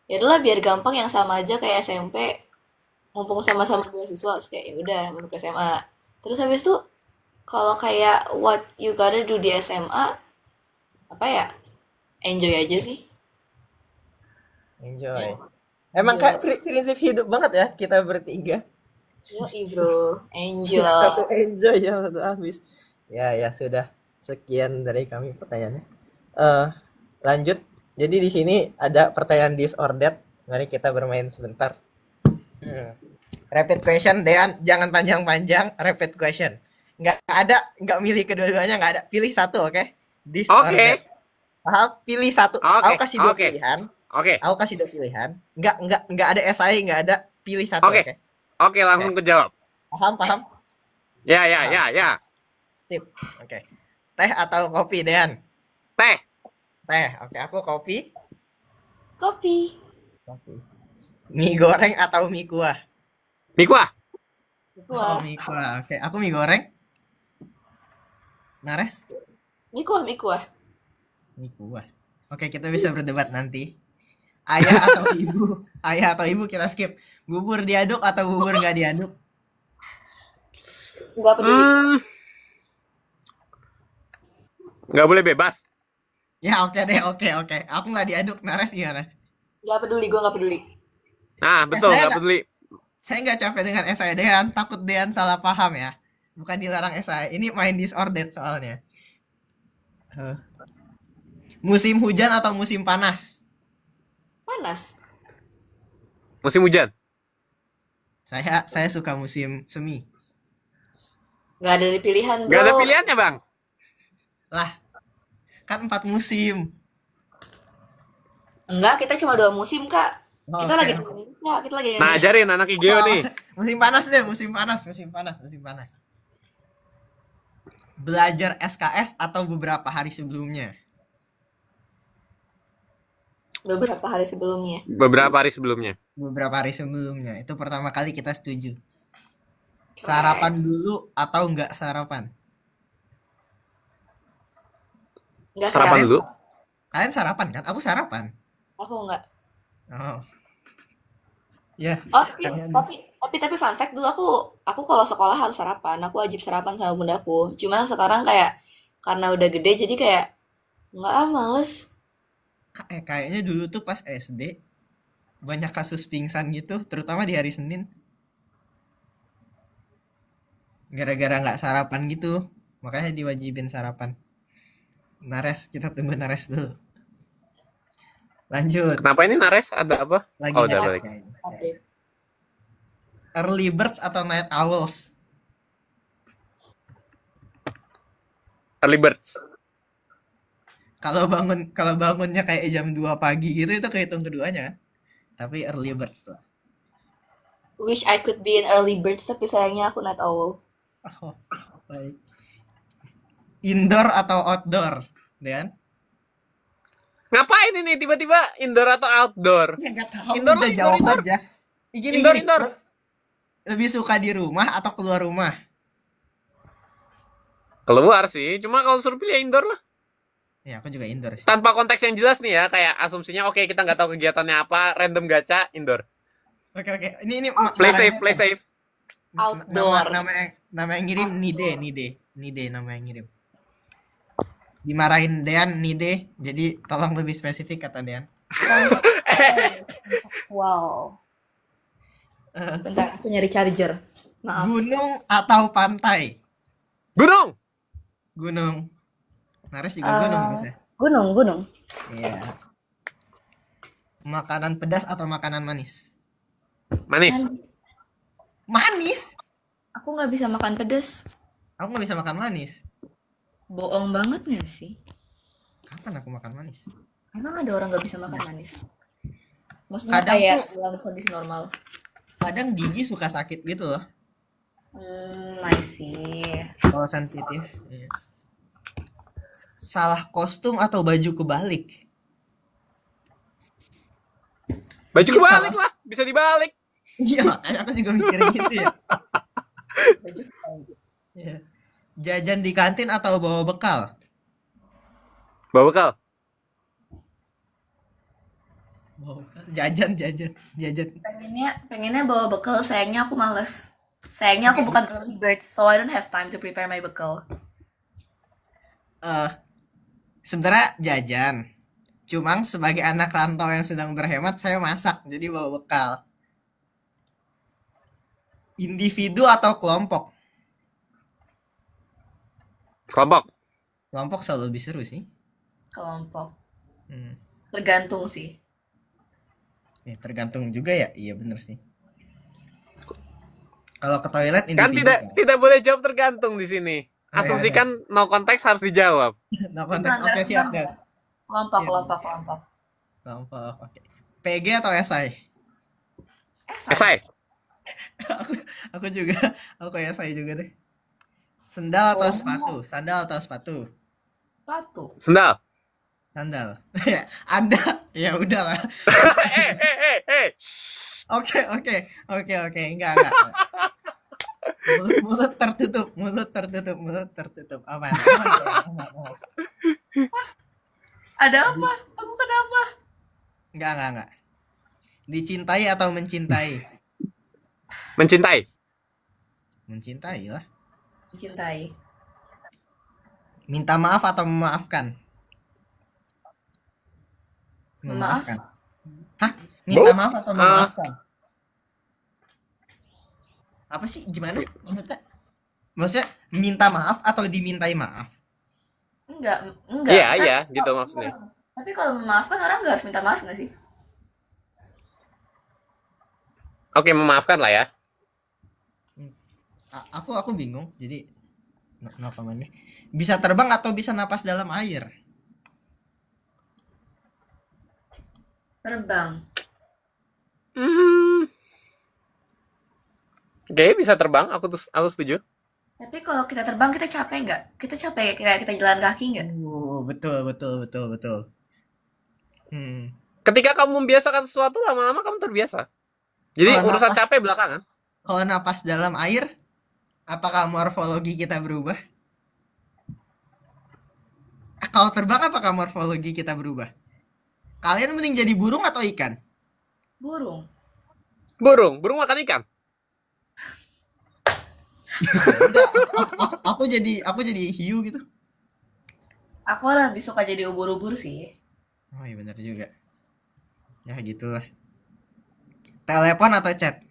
ya udahlah biar gampang yang sama aja kayak SMP mumpung sama-sama beasiswa terus kayak ya udah masuk SMA terus habis itu kalau kayak what you gotta do di SMA apa ya enjoy aja sih enjoy. ya Emang enjoy kak prinsip hidup banget ya kita bertiga. yoi bro Yang satu enjoy enjoy, yang satu habis. Ya sudah. Sekian dari kami pertanyaannya. Eh, lanjut. Jadi di sini ada pertanyaan disordered. Mari kita bermain sebentar. Hmm. Rapid question, Dean. Jangan panjang-panjang. Rapid question. Nggak milih kedua-duanya, nggak ada. Pilih satu, oke? Disordered. Oke. Paham? Pilih satu. Aku Oke. kasih dua Oke. pilihan. Oke. Aku kasih dua pilihan. Nggak ada SI, nggak ada. Pilih satu, Oke. oke? Oke, langsung kejawab. Paham? Ya, Paham. Sip. Oke. Teh atau kopi, Dean? Teh. Teh. Oke, aku kopi. kopi Kopi. Mie goreng atau mie kuah? Mie kuah. Oh, kuah mie kuah. Oke, aku mie goreng. Nares? mie kuah Mie kuah. Oke, kita bisa berdebat nanti. Ayah atau ibu? Ayah atau ibu kita skip. Bubur diaduk atau bubur nggak diaduk? nggak peduli Nggak boleh bebas. Ya oke deh, oke. Aku nggak diaduk. Nares gimana? gue nggak peduli Nah, betul, Saya nggak peduli. nggak capek dengan esai Dean. Takut Dean salah paham ya. Bukan dilarang esai. Ini main disordered soalnya. Eh, musim hujan atau musim panas? panas Musim hujan. Saya suka musim semi. nggak ada pilihan Nggak ada bro pilihannya, Bang. Lah, kan 4 musim. enggak kita cuma 2 musim kak Oh, kita oke. lagi di Indonesia kita lagi di Nah, Indonesia ajarin anak IGO Oh, nih. musim panas deh, musim panas. Belajar SKS atau beberapa hari sebelumnya? beberapa hari sebelumnya Beberapa hari sebelumnya. Beberapa hari sebelumnya. Itu pertama kali kita setuju. keren Sarapan dulu atau enggak sarapan? enggak Sarapan keren Kalian dulu. kalian sarapan kan? Aku sarapan. aku enggak Oh, ya. oh tapi Kalian tapi tapi fun fact dulu aku kalau sekolah harus sarapan aku wajib sarapan sama bundaku cuma sekarang kayak karena udah gede jadi kayak enggak males kayaknya dulu tuh pas SD banyak kasus pingsan gitu, terutama di hari Senin. Gara-gara nggak sarapan gitu. Makanya diwajibin sarapan. Nares, kita tunggu Nares dulu. Lanjut. Kenapa ini Nares? Ada apa? Lagi Oh, udah ngecek balik. kayaknya. update Early birds atau night owls? Early birds. Kalau bangunnya kayak jam 2 pagi gitu itu kehitung keduanya kan. Tapi early birds lah. wish I could be an early bird tapi sayangnya aku night owl Oh, baik. Indoor atau outdoor? Dan Ngapain ini tiba-tiba indoor atau outdoor? ya nggak tahu, Indoor lah, udah jawab indoor. aja. Gini, Indoor. lebih suka di rumah atau keluar rumah? Keluar sih, cuma kalau suruh pilih ya indoor lah. Ya, aku juga indoor sih. Tanpa konteks yang jelas nih ya, kayak asumsinya oke kita nggak tahu kegiatannya apa, random gacha, indoor. Oke. Ini Play marahnya safe, play tuh. safe. outdoor Nama yang ngirim Nide nama yang ngirim. Dimarahin Dean nih deh. Jadi tolong lebih spesifik kata Dean. Contoh. Wow. Bentar, aku nyari charger. Maaf. Gunung atau pantai? Gunung. Gunung. Nares juga gunung Eh, bisa. gunung. Iya. Makanan pedas atau makanan manis? Manis. Manis? Aku nggak bisa makan pedas. Aku nggak bisa makan manis. Bohong banget nggak sih? Kapan aku makan manis? Emang ada orang nggak bisa makan manis? Maksudnya Kadang kayak tuh, dalam kondisi normal. kadang gigi suka sakit gitu loh. I see. Kalau sensitif. Iya. Salah kostum atau baju kebalik? Baju Mungkin kebalik salah. lah, bisa dibalik. Iya, makanya aku juga mikirin gitu ya. Baju Iya. Jajan di kantin atau bawa bekal? Bawa bekal. Bawa bekal. Jajan, jajan, jajan. pengennya bawa bekal, sayangnya aku males. Sayangnya aku bukan early bird, so I don't have time to prepare my bekal. Eh, sebenarnya jajan. Cuma sebagai anak rantau yang sedang berhemat, saya masak, jadi bawa bekal. Individu atau kelompok? Kelompok. Kelompok selalu lebih seru sih. Kelompok. Hmm. Tergantung sih. Ya, tergantung juga ya. Iya bener sih. Kalau ke toilet Kan individu tidak boleh jawab tergantung di sini. Oh, ya, Asumsikan no konteks harus dijawab. no konteks. Oke, siap deh. Kelompok, Iya. kelompok. Kelompok. Oke. PG atau SI? Esai. Aku juga. Aku SI juga deh. Sendal atau sepatu? Sandal atau sepatu? Sepatu. Sendal. Sandal. Ya, Anda. Ya udahlah. Oke. Enggak. Mulut tertutup. Aman. Ada apa? Aku kenapa? Enggak. Dicintai atau mencintai? Mencintai. Mencintai lah. Mencintai. Minta maaf atau memaafkan? Memaafkan. Hah? Minta maaf atau memaafkan? Apa sih? Gimana? Maksudnya minta maaf atau dimintai maaf? Enggak. Iya, gitu maksudnya. Tapi kalau memaafkan orang nggak harus minta maaf nggak sih? Oke, memaafkan lah ya. Aku bingung. Jadi no comment nih. Bisa terbang atau bisa napas dalam air? Terbang. Oke, bisa terbang. Aku setuju. Tapi kalau kita terbang kita capek nggak? Kita capek kayak kita jalan kaki nggak? Betul. Ketika kamu membiasakan sesuatu, lama-lama kamu terbiasa. Jadi Kalau urusan napas- capek belakangan. Kalau napas dalam air, apakah morfologi kita berubah? Kalau terbang, apakah morfologi kita berubah? Kalian mending jadi burung atau ikan? Burung. Burung makan ikan. Udah, aku jadi hiu gitu. Aku lebih suka jadi ubur-ubur sih. Oh iya benar juga. Ya gitulah. Telepon atau chat?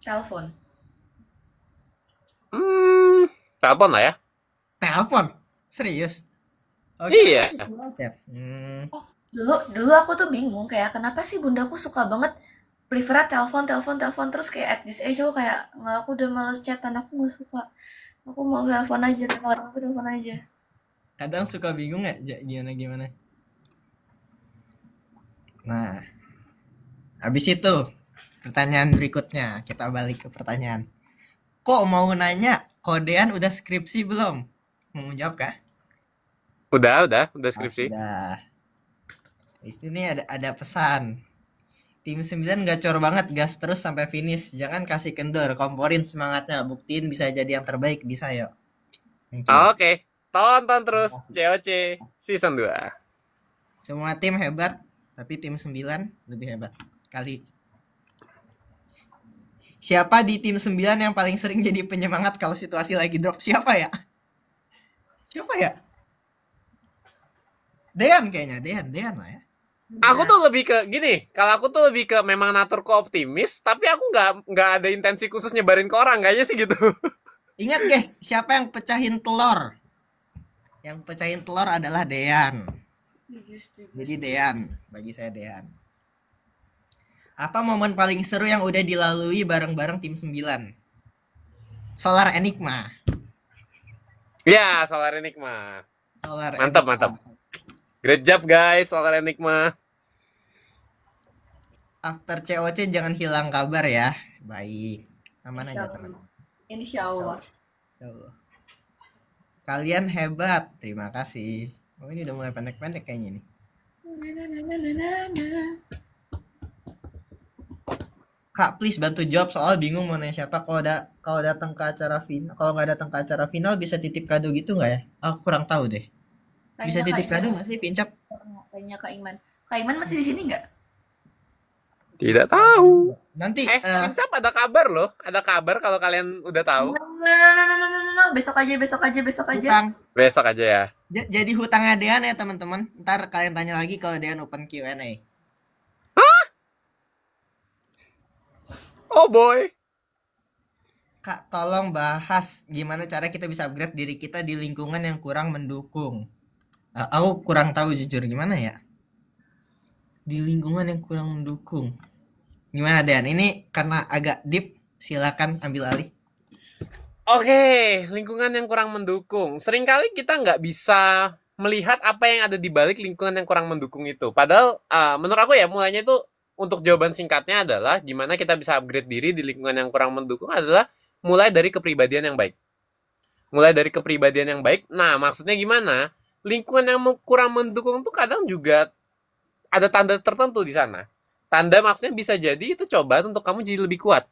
Telepon. Telepon lah ya. Telepon? Serius? Iya. Chat. Dulu aku tuh bingung kayak kenapa sih bundaku suka banget prefer telepon terus kayak at this age aku kayak nggak, aku udah males chatan, aku nggak suka, aku mau telepon aja, kalau aku telepon aja. Kadang suka bingung ya gimana. Nah, habis itu pertanyaan berikutnya, kita balik ke pertanyaan. Kok mau nanya, kodean udah skripsi belum? Mau jawab kah? Udah skripsi. Udah. Di sini ada pesan. Tim 9 gacor banget, gas terus sampai finish. Jangan kasih kendor, komporin semangatnya. Buktiin bisa jadi yang terbaik, bisa yuk. Oke. Tonton terus COC season 2. Semua tim hebat, tapi tim 9 lebih hebat. Kali. Siapa di tim 9 yang paling sering jadi penyemangat kalau situasi lagi drop? Siapa ya? Siapa ya? Dean kayaknya, Dean lah ya. Aku tuh lebih ke gini, kalau aku tuh lebih ke memang naturku optimis, tapi aku nggak ada intensi khusus nyebarin ke orang, kayaknya sih gitu. Ingat guys, siapa yang pecahin telur? Yang pecahin telur adalah Dean. Jadi Dean, bagi saya Dean. Apa momen paling seru yang udah dilalui bareng-bareng tim 9? Solar Enigma. Ya, Solar Enigma. Solar Mantap, Enigma. mantap. Great job guys, Solar Enigma. After COC jangan hilang kabar ya. Baik. Aman aja teman. Insya Allah. Tuh. Kalian hebat. Terima kasih. Oh ini udah mulai pendek-pendek kayaknya nih. Kak, please bantu jawab soal bingung mau nanya siapa. Kalau datang ke acara final, kalau nggak datang ke acara final bisa titip kado gitu nggak ya? Aku kurang tahu deh. Bisa titip kado nggak sih, Vincap? Tanya Kak Iman. Kak Iman masih di sini nggak? Tidak tahu. Nanti Vincap ada kabar loh. Ada kabar kalau kalian udah tahu. No. Besok aja. hutang. Besok aja ya. Jadi hutangnya Dean ya teman-teman. Ntar kalian tanya lagi kalau Dean open Q&A. Oh boy. Kak, tolong bahas gimana cara kita bisa upgrade diri kita di lingkungan yang kurang mendukung. Aku kurang tahu jujur gimana ya. Di lingkungan yang kurang mendukung. Gimana Dean? Ini karena agak deep, silakan ambil alih. Oke, lingkungan yang kurang mendukung. Seringkali kita nggak bisa melihat apa yang ada di balik lingkungan yang kurang mendukung itu. Padahal menurut aku ya mulainya itu untuk jawaban singkatnya adalah gimana kita bisa upgrade diri di lingkungan yang kurang mendukung adalah mulai dari kepribadian yang baik. Mulai dari kepribadian yang baik. Nah, maksudnya gimana? Lingkungan yang kurang mendukung tuh kadang juga ada tanda tertentu di sana. Tanda maksudnya bisa jadi itu cobaan untuk kamu jadi lebih kuat.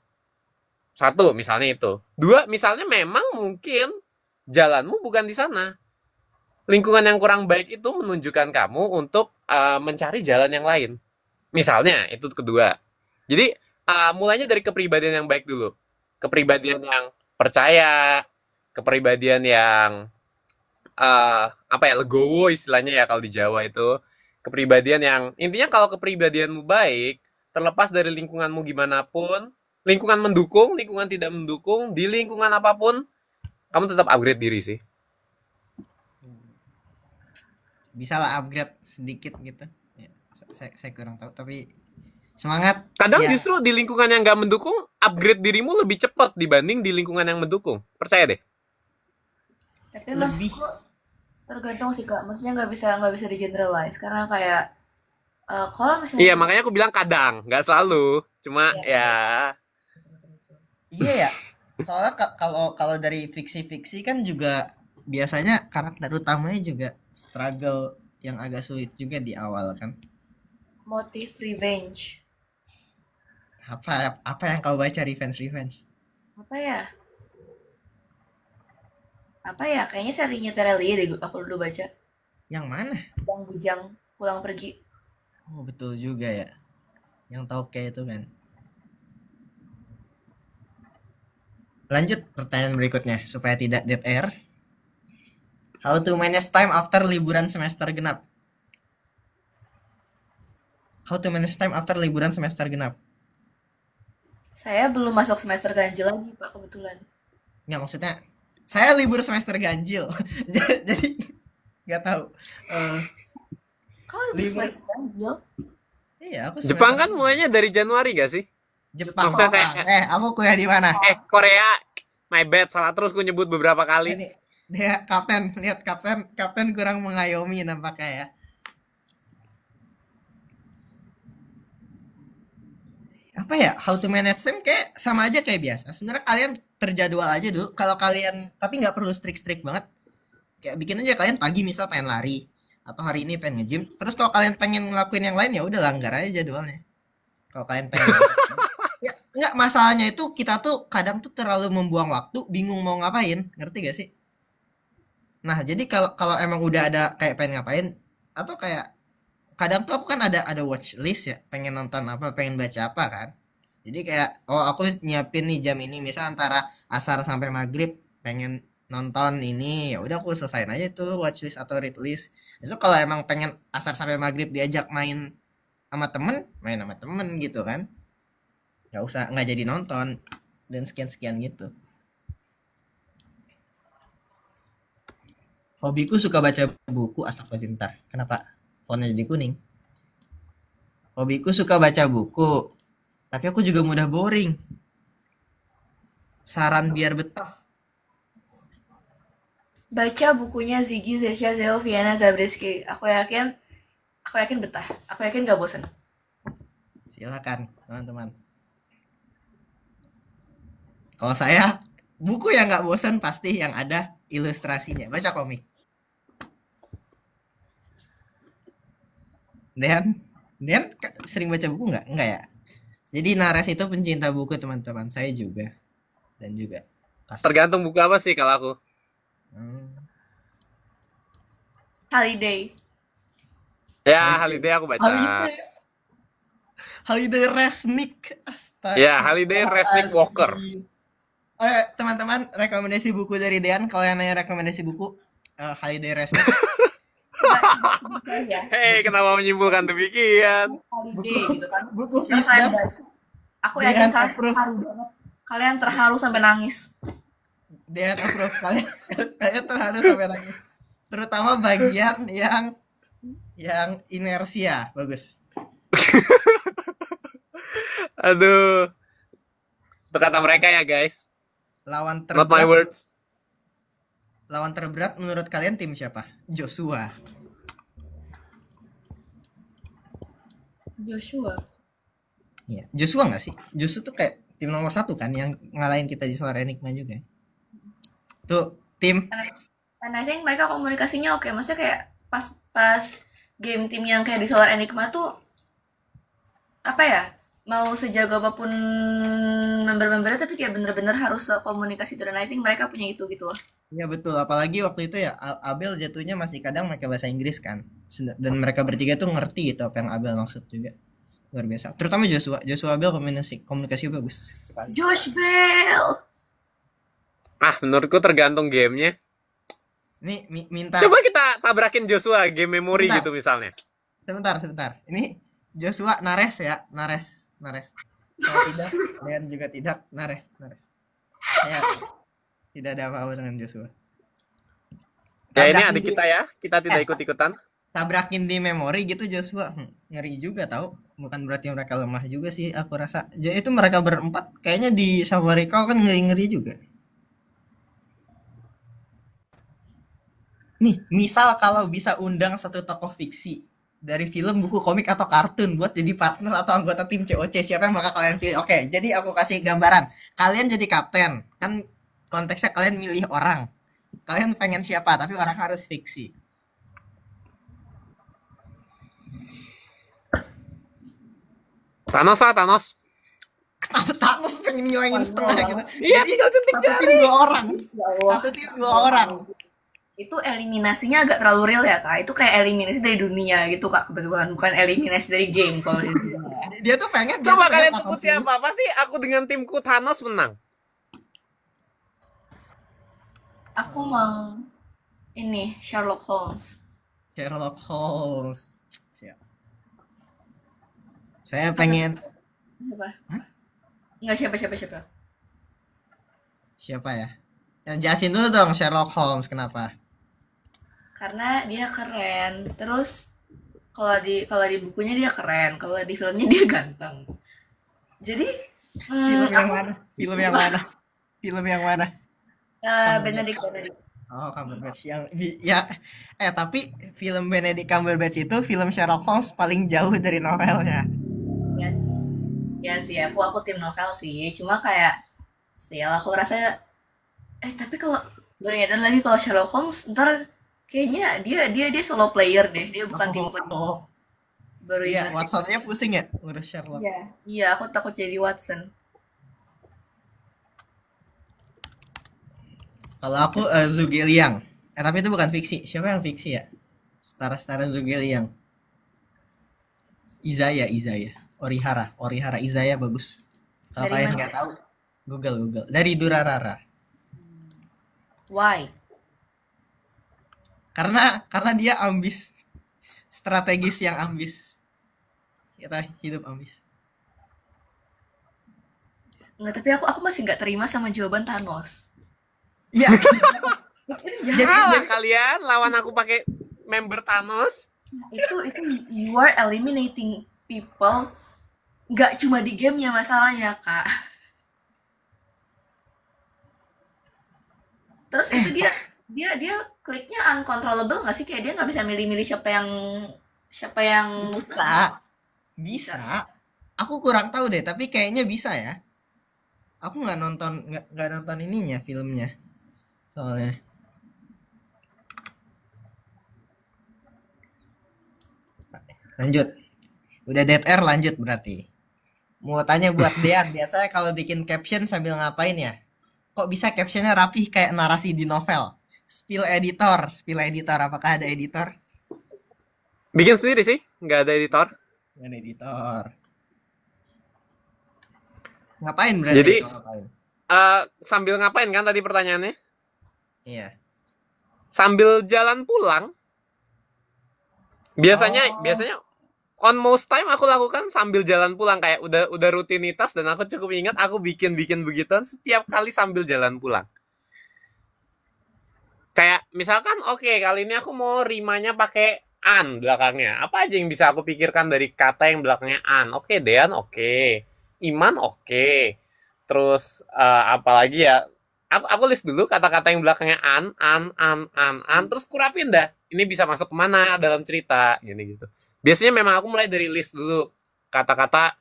Satu, misalnya itu. Dua, misalnya memang mungkin jalanmu bukan di sana. Lingkungan yang kurang baik itu menunjukkan kamu untuk mencari jalan yang lain. Misalnya, itu kedua. Jadi, mulainya dari kepribadian yang baik dulu. Kepribadian yang percaya, kepribadian yang legowo istilahnya ya kalau di Jawa itu. Kepribadian yang, intinya kalau kepribadianmu baik, terlepas dari lingkunganmu gimana pun, lingkungan mendukung, lingkungan tidak mendukung, di lingkungan apapun, kamu tetap upgrade diri sih. Bisa lah upgrade sedikit gitu. Ya, saya kurang tahu, tapi semangat. Kadang ya. Justru di lingkungan yang nggak mendukung, upgrade dirimu lebih cepat dibanding di lingkungan yang mendukung. Percaya deh. Tapi maksudku tergantung sih Kak. Maksudnya nggak bisa di generalize karena kayak kalau misalnya Iya, makanya aku bilang kadang, nggak selalu. Cuma ya. Iya ya. Soalnya kalau dari fiksi-fiksi kan juga biasanya karakter utamanya juga struggle yang agak sulit juga di awal kan. motif revenge. Apa yang kau baca revenge? Apa ya? Kayaknya serinya Terelie deh aku dulu baca. Yang mana? Bujang pulang pergi. Oh betul juga ya. Yang Tauke itu kan. Lanjut pertanyaan berikutnya supaya tidak dead air. How to manage time after liburan semester genap? Saya belum masuk semester ganjil lagi Pak kebetulan. Nggak, maksudnya saya libur semester ganjil. Jadi nggak tahu. Kau libur semester ganjil? Iya, aku Jepang kan mulainya dari Januari gak sih? Jepang. Maksudnya Aku kuliah di mana? Korea. My bad, salah terus gue nyebut beberapa kali. Ini dia kapten, lihat kapten kurang mengayomi nampaknya ya. Apa ya, how to manage time kayak sama aja kayak biasa. Sebenarnya kalian terjadwal aja dulu. Kalau kalian, tapi nggak perlu strict banget. Kayak bikin aja kalian pagi misal pengen lari atau hari ini pengen nge-gym. Terus kalau kalian pengen ngelakuin yang lain ya udah langgar aja jadwalnya. Kalau kalian pengen ya nggak, masalahnya itu kita tuh kadang tuh terlalu membuang waktu, bingung mau ngapain, ngerti gak sih? Nah jadi kalau emang udah ada kayak pengen ngapain atau kayak kadang tuh aku kan ada watch list ya, pengen nonton apa, pengen baca apa kan. Jadi kayak aku nyiapin nih jam ini misal antara asar sampai maghrib pengen nonton ini, ya udah aku selesain aja tuh watchlist atau read list. Besok kalau emang pengen asar sampai maghrib diajak main sama temen gitu kan, nggak usah, nggak jadi nonton dan sekian gitu. Hobiku suka baca buku. Astagfirullahaladzim, bentar, kenapa fontnya jadi kuning? Hobiku suka baca buku, tapi aku juga mudah boring. Saran biar betah. Baca bukunya Ziggy, Zesha, Zeo, Viana, Zabriskie. Aku yakin betah. Aku yakin gak bosan. Silakan teman-teman. Kalau saya, buku yang nggak bosan pasti yang ada ilustrasinya. Baca komik. Dan sering baca buku nggak? Nggak ya. Jadi Nares itu pencinta buku teman-teman. Saya juga. Dan juga Tergantung buku apa sih kalau aku. Holiday. Ya, Holiday aku baca. Holiday Resnick. Astaga. Ya, Holiday Resnick Walker. Oh ya, teman-teman, rekomendasi buku dari Dean. Kalau yang nanya rekomendasi buku, Holiday Resnick. Hei, kenapa menyimpulkan demikian? Holiday gitu kan. Buku Fisdas. Aku yakin kalian terharu sampai nangis. Dean approve. Kalian terharu sampai nangis. Terutama bagian yang inersia. Bagus. Aduh. Itu kata mereka ya, guys. Lawan Not my terberat. words. Lawan terberat menurut kalian tim siapa? Joshua. Iya, Joshua nggak sih? Joshua tuh kayak tim nomor 1 kan yang ngalahin kita di Solar Enigma juga. Tuh tim. And I think mereka komunikasinya oke. Maksudnya kayak pas game tim yang kayak di Solar Enigma tuh apa ya? Mau sejago apapun member-membernya tapi kayak bener-bener harus komunikasi itu, dan I think mereka punya itu gitu loh. Iya betul, apalagi waktu itu ya Abel jatuhnya masih kadang pakai bahasa Inggris kan. Dan mereka bertiga tuh ngerti gitu apa yang Abel maksud juga. Luar biasa. Terutama Joshua Abel komunikasi bagus sekali. Josh Bell. Menurutku tergantung gamenya. Ini minta. Coba kita tabrakin Joshua game memori Bentar. gitu misalnya. Sebentar. Ini Joshua Nares ya, Nares. Saya tidak, dan juga tidak Nares. Saya tidak ada apa-apa dengan Joshua. Ya ini adik kita ya, kita tidak ikut-ikutan. Tabrakin di memori gitu Joshua, ngeri juga tahu. Bukan berarti mereka lemah juga sih, aku rasa. Itu mereka berempat, kayaknya di Savaricall kan ngeri-ngeri juga. Nih, misal kalau bisa undang satu tokoh fiksi dari film, buku, komik, atau kartun buat jadi partner atau anggota tim COC, siapa yang bakal kalian pilih? Oke, jadi aku kasih gambaran. Kalian jadi kapten, kan konteksnya kalian milih orang. Kalian pengen siapa, tapi orang harus fiksi. Thanos. Kenapa Thanos pengen ngilangin setengah gitu? Iya, Jadi tinggal suntik satu tim 2 orang. Satu tim 2 orang. Itu eliminasinya agak terlalu real ya kak. Itu kayak eliminasi dari dunia gitu kak, kebetulan bukan eliminasi dari game kalau itu. Dia tuh pengen. Coba kalian sebut siapa? Pasti aku dengan timku Thanos menang. Aku mau ini Sherlock Holmes. Siap. Saya pengen. Siapa? Enggak, siapa. Siapa ya? Jelasin dulu dong Sherlock Holmes kenapa? Karena dia keren. Terus kalau di bukunya dia keren, kalau di filmnya dia ganteng. Jadi Film yang mana? Benedict. Oh, Cumberbatch yang tapi film Benedict Cumberbatch itu film Sherlock Holmes paling jauh dari novelnya. Ya sih, aku tim novel sih. Cuma kayak still aku rasa tapi kalau baru nyadar lagi kalau Sherlock Holmes ntar kayaknya dia solo player deh, dia bukan tim player. Baru iya, Watsonnya pusing ya udah Sherlock. Iya, aku takut jadi Watson. Kalau aku Zhuge Liang. Tapi itu bukan fiksi. Siapa yang fiksi ya? Setara Zhuge Liang. Izaya. Orihara Izaya bagus. Kalau kalian nggak tahu, Google. Dari Durarara. Why? Karena dia ambis, strategis yang ambis. Kita hidup ambis. Nggak, tapi aku masih nggak terima sama jawaban Thanos. Iya. Itu jahat. Kalah kalian lawan aku pakai member Thanos. Itu you are eliminating people. Nggak cuma di gamenya masalahnya, Kak. Terus itu dia kliknya uncontrollable nggak sih? Kayak dia nggak bisa milih-milih siapa yang musnah. Bisa. Aku kurang tahu deh, tapi kayaknya bisa ya. Aku nggak nonton ininya filmnya. Soalnya. Lanjut. Udah dead air, lanjut berarti. Mau tanya buat Dean, biasanya kalau bikin caption sambil ngapain ya? Kok bisa captionnya rapih kayak narasi di novel? Spill editor, apakah ada editor? Bikin sendiri sih, nggak ada editor. Nggak ada editor. Ngapain berarti Jadi, itu ngapain? Sambil ngapain kan tadi pertanyaannya? Iya. Sambil jalan pulang. Biasanya on most time aku lakukan sambil jalan pulang, kayak udah rutinitas, dan aku cukup ingat aku bikin begituan setiap kali sambil jalan pulang. Kayak misalkan oke, kali ini aku mau rimanya pakai an belakangnya. Apa aja yang bisa aku pikirkan dari kata yang belakangnya an? Oke, Dean oke. Iman oke. Terus apalagi ya? Aku list dulu kata-kata yang belakangnya an, terus kurapin dah. Ini bisa masuk kemana dalam cerita, gini gitu. Biasanya memang aku mulai dari list dulu kata-kata,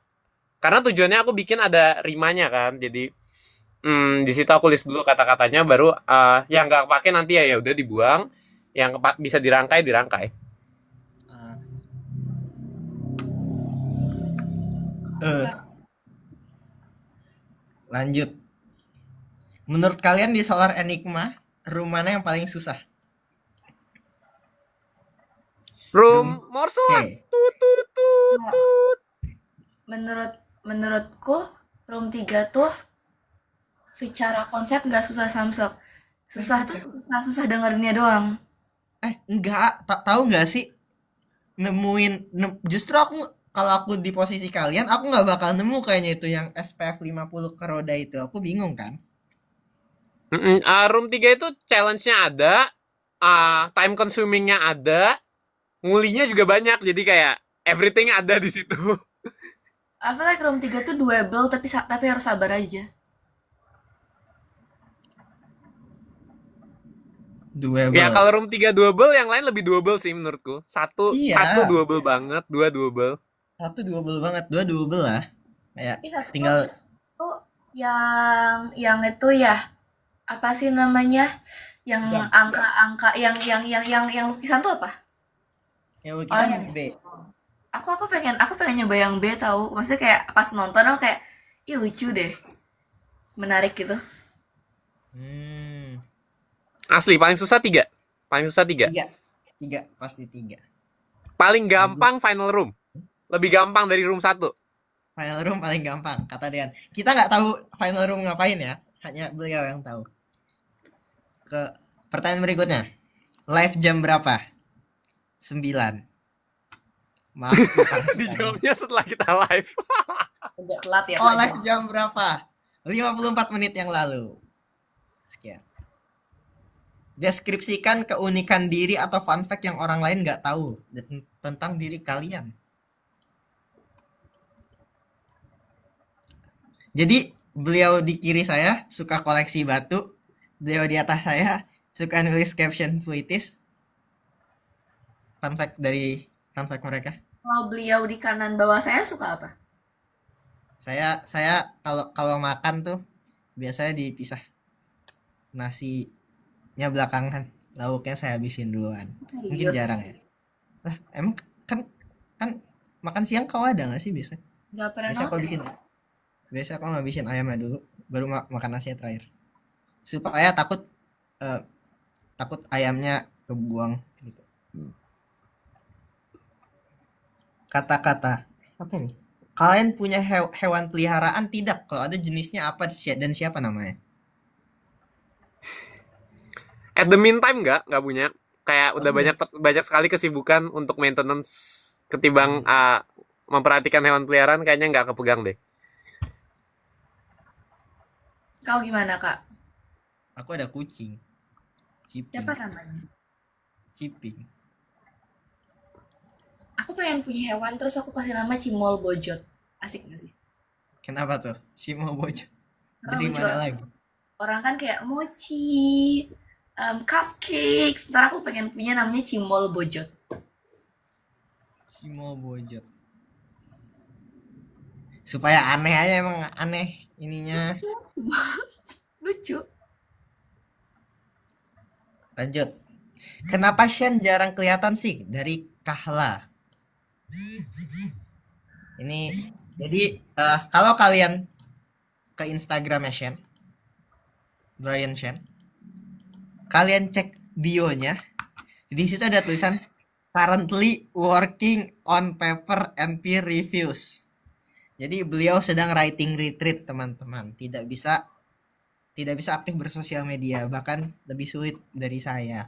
karena tujuannya aku bikin ada rimanya kan. Jadi di situ aku list dulu kata-katanya, baru yang nggak pakai nanti ya udah dibuang, yang bisa dirangkai. Lanjut. Menurut kalian di Solar Enigma, room mana yang paling susah? Room Morse lah. Oke. Tut. Menurutku room 3 tuh secara konsep nggak susah samsek. Susah tuh susah dengerinnya doang. Enggak, tahu nggak sih? Justru kalau aku di posisi kalian, aku nggak bakal nemu kayaknya itu yang SPF 50 ke roda itu. Aku bingung kan? Room 3 itu challenge-nya ada, time consuming-nya ada, ngulinya juga banyak, jadi kayak everything ada di situ. I feel like room 3 tuh doable, tapi harus sabar aja. Doable. Ya kalau room 3 doable, yang lain lebih doable sih menurutku. Satu doable banget, 2 doable. 1 doable banget, 2 doable lah. Kayak Satu tinggal tuh yang itu ya, apa sih namanya? Yang angka-angka yang lukisan tuh apa? yang lukisan Oh, B. aku pengen nyoba yang B tahu. Maksudnya kayak pas nonton aku kayak ih lucu deh. Menarik gitu. Asli, paling susah 3. Paling susah 3. 3, pasti 3. Paling gampang final room. Lebih gampang dari room 1. Final room paling gampang, kata Dean. Kita nggak tahu final room ngapain ya, hanya beliau yang tahu. Ke pertanyaan berikutnya. Live jam berapa? 9. Maaf, bukan Dijawabnya setelah kita live. Udah telat ya. Oh, live jam berapa? 54 menit yang lalu. Sekian. Deskripsikan keunikan diri atau fun fact yang orang lain nggak tahu tentang diri kalian. Jadi beliau di kiri saya suka koleksi batu, beliau di atas saya suka nulis caption puitis. Fun fact mereka. Kalau beliau di kanan bawah saya suka apa? Saya kalau makan tuh biasanya dipisah. Nasinya belakangan, lauknya saya habisin duluan. Mungkin jarang ya. Lah, emang kan makan siang kau ada nggak sih biasa? Gak pernah Biasa kau nonton. habisin. Biasa kau ngabisin ayamnya dulu, baru makan nasinya terakhir. Supaya takut ayamnya kebuang gitu. Kata-kata apa nih? Kalian punya hewan peliharaan tidak? Kalau ada jenisnya apa dan siapa namanya? At the meantime nggak punya. Kayak udah Tapi banyak sekali kesibukan untuk maintenance ketimbang memperhatikan hewan peliharaan kayaknya nggak kepegang deh. Kau gimana, Kak? aku ada kucing, Siapa Ciping, namanya? Ciping. Aku pengen punya hewan terus aku kasih nama Cimol Bojot. Asik gak sih? Kenapa tuh? Si mau bocor. Karena Dari lucu. mana lagi? Orang kan kayak mochi, cupcakes. Ntar aku pengen punya namanya Cimol Bojot. Si mau bocor. Supaya aneh aja emang aneh ininya. Lucu. Lanjut. Kenapa Shen jarang kelihatan sih dari Kahla? Ini jadi kalau kalian ke Instagramnya Shen, Brian Shen, kalian cek bionya, di situ ada tulisan currently working on paper and peer reviews. Jadi beliau sedang writing retreat teman-teman. Tidak bisa aktif bersosial media, bahkan lebih sulit dari saya.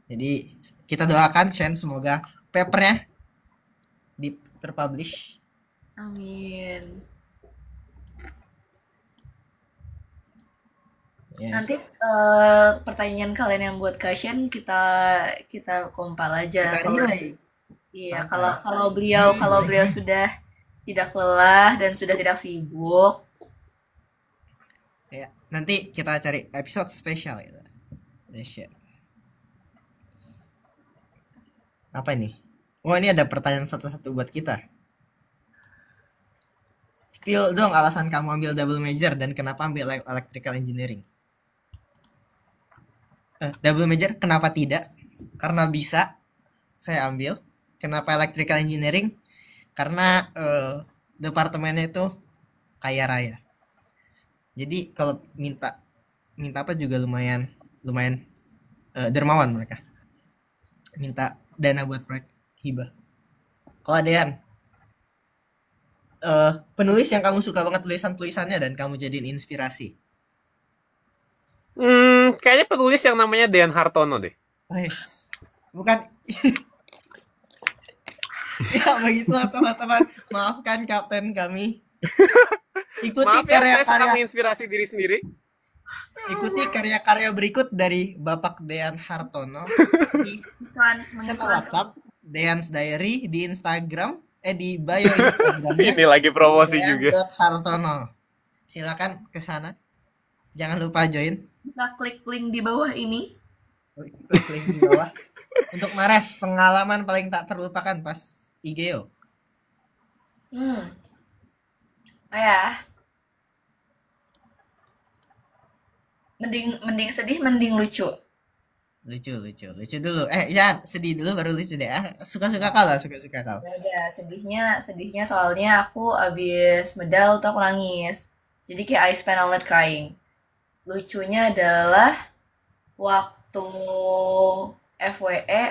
Jadi kita doakan Shen semoga papernya terpublish. Amin. Ya. Nanti pertanyaan kalian yang buat Kashen kita kompal aja. Kita relay. Iya, Santai. kalau beliau sudah tidak lelah dan sudah tidak sibuk, Ya, nanti kita cari episode spesial gitu. Shen. Apa ini? Oh, ini ada pertanyaan satu-satu buat kita. Spill dong alasan kamu ambil double major dan kenapa ambil electrical engineering. Double major kenapa tidak? Karena bisa, saya ambil. Kenapa electrical engineering? Karena departemennya itu kaya raya. Jadi kalau minta apa juga lumayan dermawan mereka. Minta dana buat proyek hibah. Kalau ada yang penulis yang kamu suka banget tulisannya dan kamu jadiin inspirasi. Kayaknya penulis yang namanya Dean Hartono deh. Wes. Bukan. Ya begitulah teman-teman. Maafkan kapten kami. Ikuti Maaf ya, saya suka karya-karya menginspirasi diri sendiri. ikuti karya-karya berikut dari Bapak Dean Hartono di channel WhatsApp Dean's Diary, di Instagram di bio Instagramnya Ini lagi promosi juga. Hartono. Silakan ke sana. Jangan lupa join. bisa klik link di bawah ini. Klik link di bawah. Untuk Mares, pengalaman paling tak terlupakan pas IGO. Ya, mending sedih, mending lucu. Lucu dulu. Jangan sedih dulu baru lucu deh. Suka-suka kau lah, suka-suka kau. Ya, sedihnya soalnya aku abis medal tuh aku nangis. Jadi kayak I spent all night crying. Lucunya adalah waktu FWE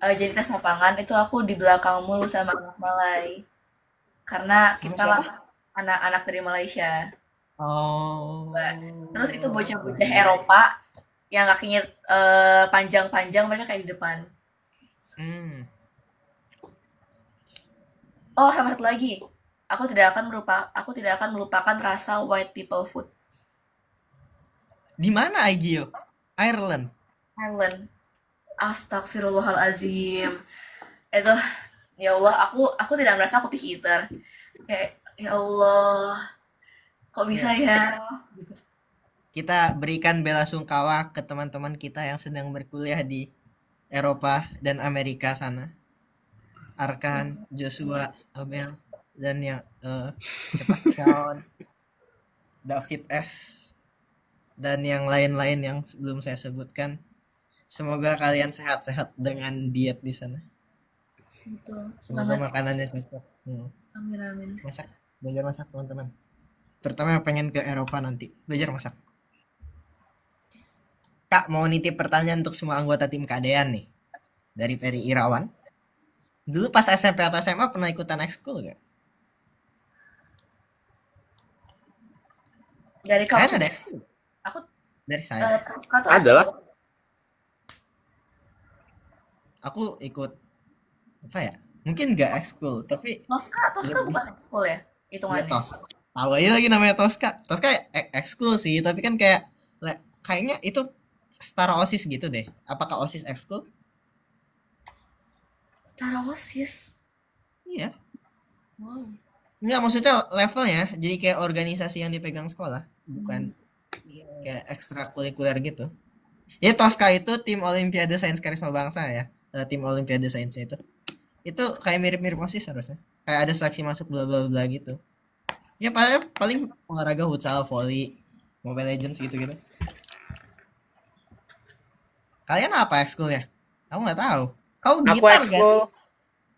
jadi tes lapangan itu aku di belakang mulu sama anak Malay. Karena Sama kita siapa? lah anak-anak dari Malaysia. Oh. Terus itu bocah-bocah Eropa yang kakinya panjang-panjang, mereka kayak di depan. Oh, sama satu lagi. Aku tidak akan melupakan rasa white people food. Di mana IGO? Ireland. Ireland. Astagfirullahalazim. Itu ya Allah, aku tidak merasa aku picky eater. Kayak ya Allah, kok bisa ya? Kita berikan bela sungkawa ke teman-teman kita yang sedang berkuliah di Eropa dan Amerika sana. Arkan, Joshua, Abel, dan yang siapa? Sean, David S, dan yang lain-lain yang belum saya sebutkan. Semoga kalian sehat-sehat dengan diet di sana. Betul. Semoga Semangat. makanannya cocok. Amin. Belajar masak teman-teman. Terutama yang pengen ke Eropa nanti, belajar masak. Kak, mau nitip pertanyaan untuk semua anggota tim Kadean nih. Dari Peri Irawan. Dulu pas SMP atau SMA pernah ikutan ekskul gak? Dari kamu Kalian ada ekskul? aku Dari saya. kata Ada lah. aku ikut apa ya? Mungkin nggak ekskul, tapi Toska lebih bukan ekskul ya ya hitungannya. tos. Tahu aja lagi namanya Toska. Toska ekskul sih, tapi kan kayak kayaknya itu setara OSIS gitu deh. Apakah OSIS ekskul? Setara OSIS. Iya. Wow. Enggak, maksudnya levelnya jadi kayak organisasi yang dipegang sekolah, bukan Iya. kayak ekstrakurikuler gitu. Ya Tosca itu tim Olimpiade Sains Karisma Bangsa ya. Tim Olimpiade Sains itu. Itu kayak mirip-mirip OSIS harusnya. Kayak ada seleksi masuk bla bla bla gitu. Ya paling paling olahraga futsal, volley, Mobile Legends gitu-gitu. Kalian apa ekskulnya? Aku nggak tahu. Kau Aku gitar gak sih? ekskul.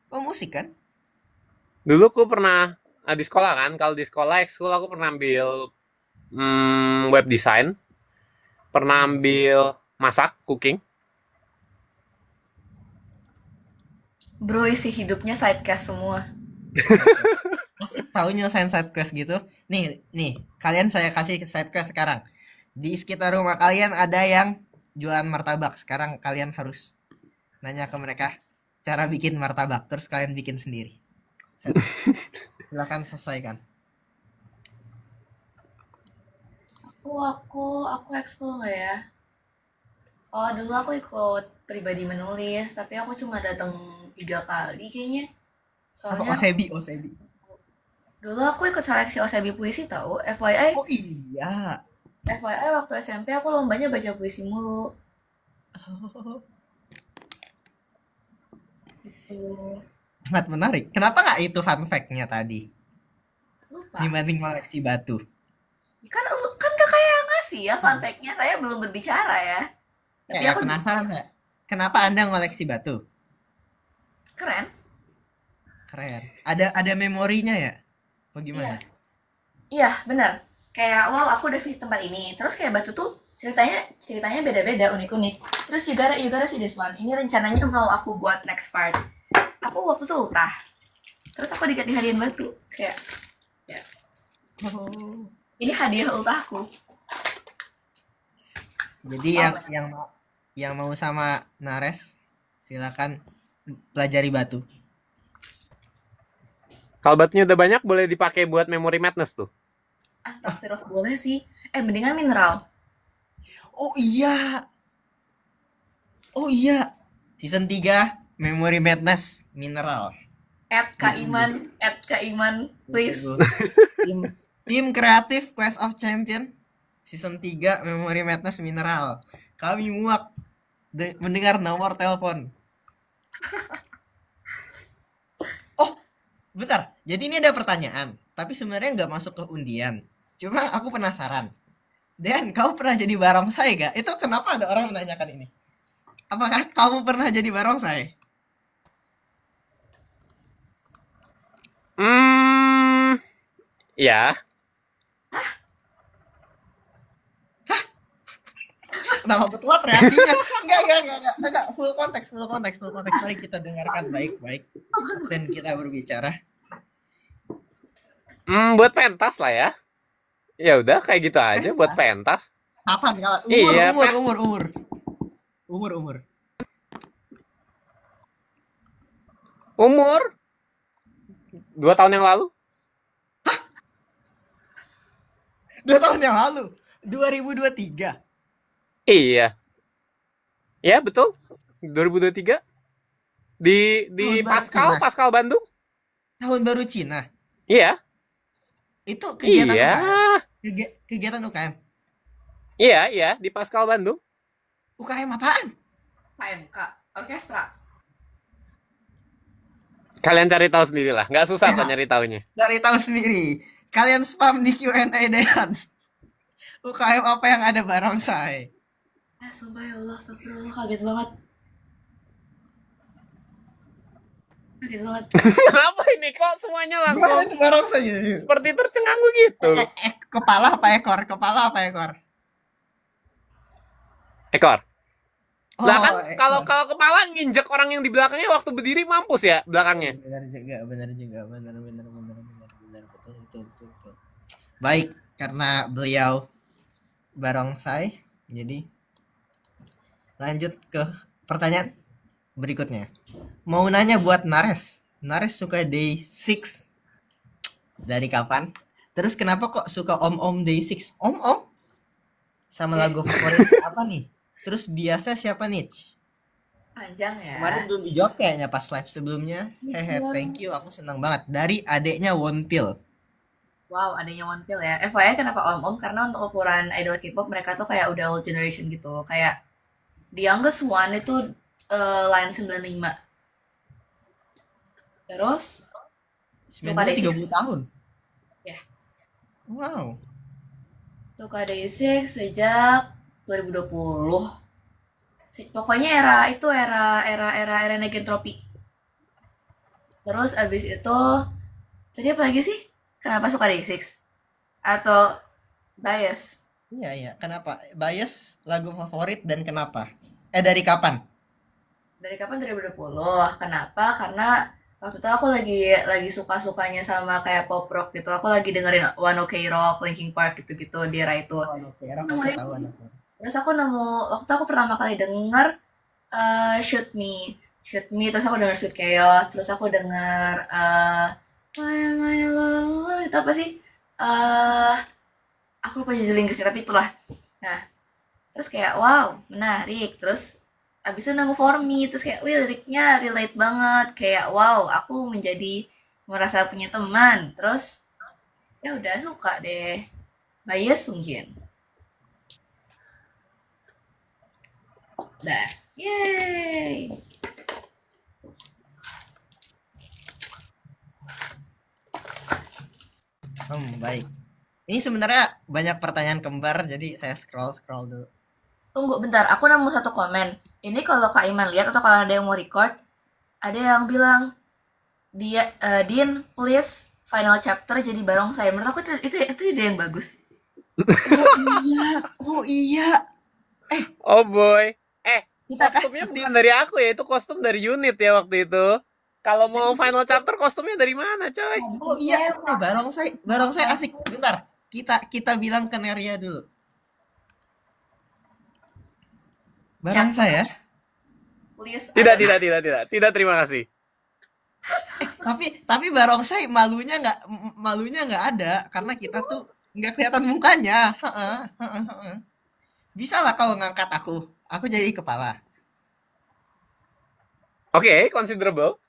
Kau musik kan? Dulu aku pernah di sekolah kan. Kalau di sekolah ekskul aku pernah ambil web design, pernah Hmm. ambil masak, cooking. Bro isi hidupnya sidecast semua. Asik tahu nyelesain side quest gitu. Nih, kalian saya kasih side quest sekarang. Di sekitar rumah kalian ada yang jualan martabak. Sekarang kalian harus nanya ke mereka cara bikin martabak, terus kalian bikin sendiri. Set. Silakan selesaikan. Aku ekskul nggak ya? Oh, dulu aku ikut pribadi menulis, tapi aku cuma datang 3 kali kayaknya. Apa Soalnya Osebi, Osebi? dulu aku ikut seleksi OSB puisi tahu. FYI, Oh iya. FYI waktu SMP aku lombanya baca puisi mulu. Oh, Tuh. sangat menarik. Kenapa nggak itu fun fact-nya tadi Lupa. dibanding koleksi batu? Kan kakak yang ngasih ya fun fact-nya, saya belum berbicara ya. Tapi Ya aku penasaran saya. Kenapa Anda ngoleksi batu? keren. Keren. Ada memorinya ya? Iya. Bagaimana? Iya, benar. Kayak wow, aku udah visit tempat ini. Terus kayak batu tuh ceritanya beda-beda, unik-unik. Terus you gotta see this one. Ini rencananya mau aku buat next part. Aku waktu itu ultah. Terus aku dikasih hadiah batu. Kayak ya, Oh. ini hadiah ultahku. Jadi Oh, yang mau sama Nares silakan pelajari batu. Kalau batunya udah banyak boleh dipakai buat memory madness tuh. astagfirullah boleh sih. Mendingan mineral. Oh iya. Oh iya. Season 3 Memory Madness Mineral. Ditunggu. Add Kak Iman, please. Ditunggu. Tim tim kreatif Clash of Champion Season 3 Memory Madness Mineral. Kami muak mendengar nomor telepon. Oh, bentar. Jadi ini ada pertanyaan, tapi sebenarnya nggak masuk ke undian. Cuma aku penasaran. Dan kau pernah jadi barongsai gak? Itu kenapa ada orang menanyakan ini? Apakah kamu pernah jadi barongsai? Ya. Kenapa betulat reaksinya? Enggak. Full konteks. Mari kita dengarkan baik-baik. Dan kita berbicara. Buat pentas lah ya. Ya udah kayak gitu aja buat Pentas. pentas. Kapan kawan? Iya, Umur. Umur 2 tahun yang lalu. 2 tahun yang lalu. 2023. Iya. Ya, betul. 2023 di Tahun baru Pascal, Cina. Pascal Bandung. Tahun baru Cina. Iya. Itu kegiatan Iya. UKM. Kegiatan UKM. Iya, di Pascal Bandung. UKM apaan? PMK, orkestra. Kalian cari tahu sendiri lah. Nggak susah kok Ya, nyari taunya. cari tahu sendiri. Kalian spam di Q&A Dehan. UKM apa yang ada barongsai? Sumpah ya Allah, astagfirullah, kaget banget. Kaget banget. Kenapa ini kok semuanya Gimana langsung itu barongsai? seperti tercengang begitu? Kepala apa ekor? Ekor. Lah kan ekor. kalau kepala nginjek orang yang di belakangnya waktu berdiri mampus ya belakangnya. Benar juga. Benar. Betul. Baik, karena beliau barongsai, jadi lanjut ke pertanyaan. Berikutnya. Mau nanya buat Nares. Nares suka Day 6 dari kapan? Terus kenapa kok suka Om Day 6? Om? Sama Ya, lagu favorit apa nih? Terus biasa siapa nih? panjang Kemarin ya. belum dijawab kayaknya pas live sebelumnya. Hehe, Iya. thank you. Aku senang banget. Dari adeknya Wonpil. Wow, adanya One Pill ya. FYI kenapa Om? Karena untuk ukuran idol K-pop mereka tuh kayak udah old generation gitu. Kayak the youngest one itu line 95. Terus suka 95 Day6 30 tahun. ya. Wow. Suka Day6 sejak 2020. Pokoknya era itu era Negentropi. Terus abis itu tadi apa lagi sih? Kenapa suka Day6? Atau bias? Iya, iya. Kenapa? Bias lagu favorit dan kenapa? Dari kapan? Dari kapan 2020? Kenapa? Karena waktu itu aku lagi suka-sukanya sama kayak pop rock gitu. Aku lagi dengerin One Ok Rock, Linkin Park gitu-gitu di era itu. Oh, oke. Aku Nemuin. tahu aku. Terus aku nemu waktu aku pertama kali denger Shoot Me. Shoot Me terus aku denger Sweet Chaos, terus aku denger Why Am I Alone? Itu apa sih? Eh aku lupa judul Inggrisnya tapi itulah. Nah, terus kayak wow, menarik. Terus abis itu nemu For Me, terus kayak wih liriknya relate banget. Kayak wow, aku menjadi merasa punya teman. Terus ya udah suka deh. Bae Sungjin. Dah. Yeay. Baik. Ini sebenarnya banyak pertanyaan kembar, jadi saya scroll dulu. Tunggu bentar, aku nemu satu komen. Ini kalau Kak Iman lihat atau kalau ada yang mau record, ada yang bilang Din, please final chapter jadi barongsai. Menurut aku itu ide yang bagus. Oh iya. Oh boy. Kita Kostumnya kasih bukan dari aku ya, itu kostum dari unit ya waktu itu. Kalau mau final chapter kostumnya dari mana, coy? Oh iya, barongsai asik. Bentar, kita bilang ke Neria dulu. Barongsai ya. Please. Tidak, tidak, terima kasih. Tapi barongsai malunya nggak ada karena kita tuh nggak kelihatan mukanya. Bisa lah kau ngangkat aku. Aku jadi kepala. Oke, considerable.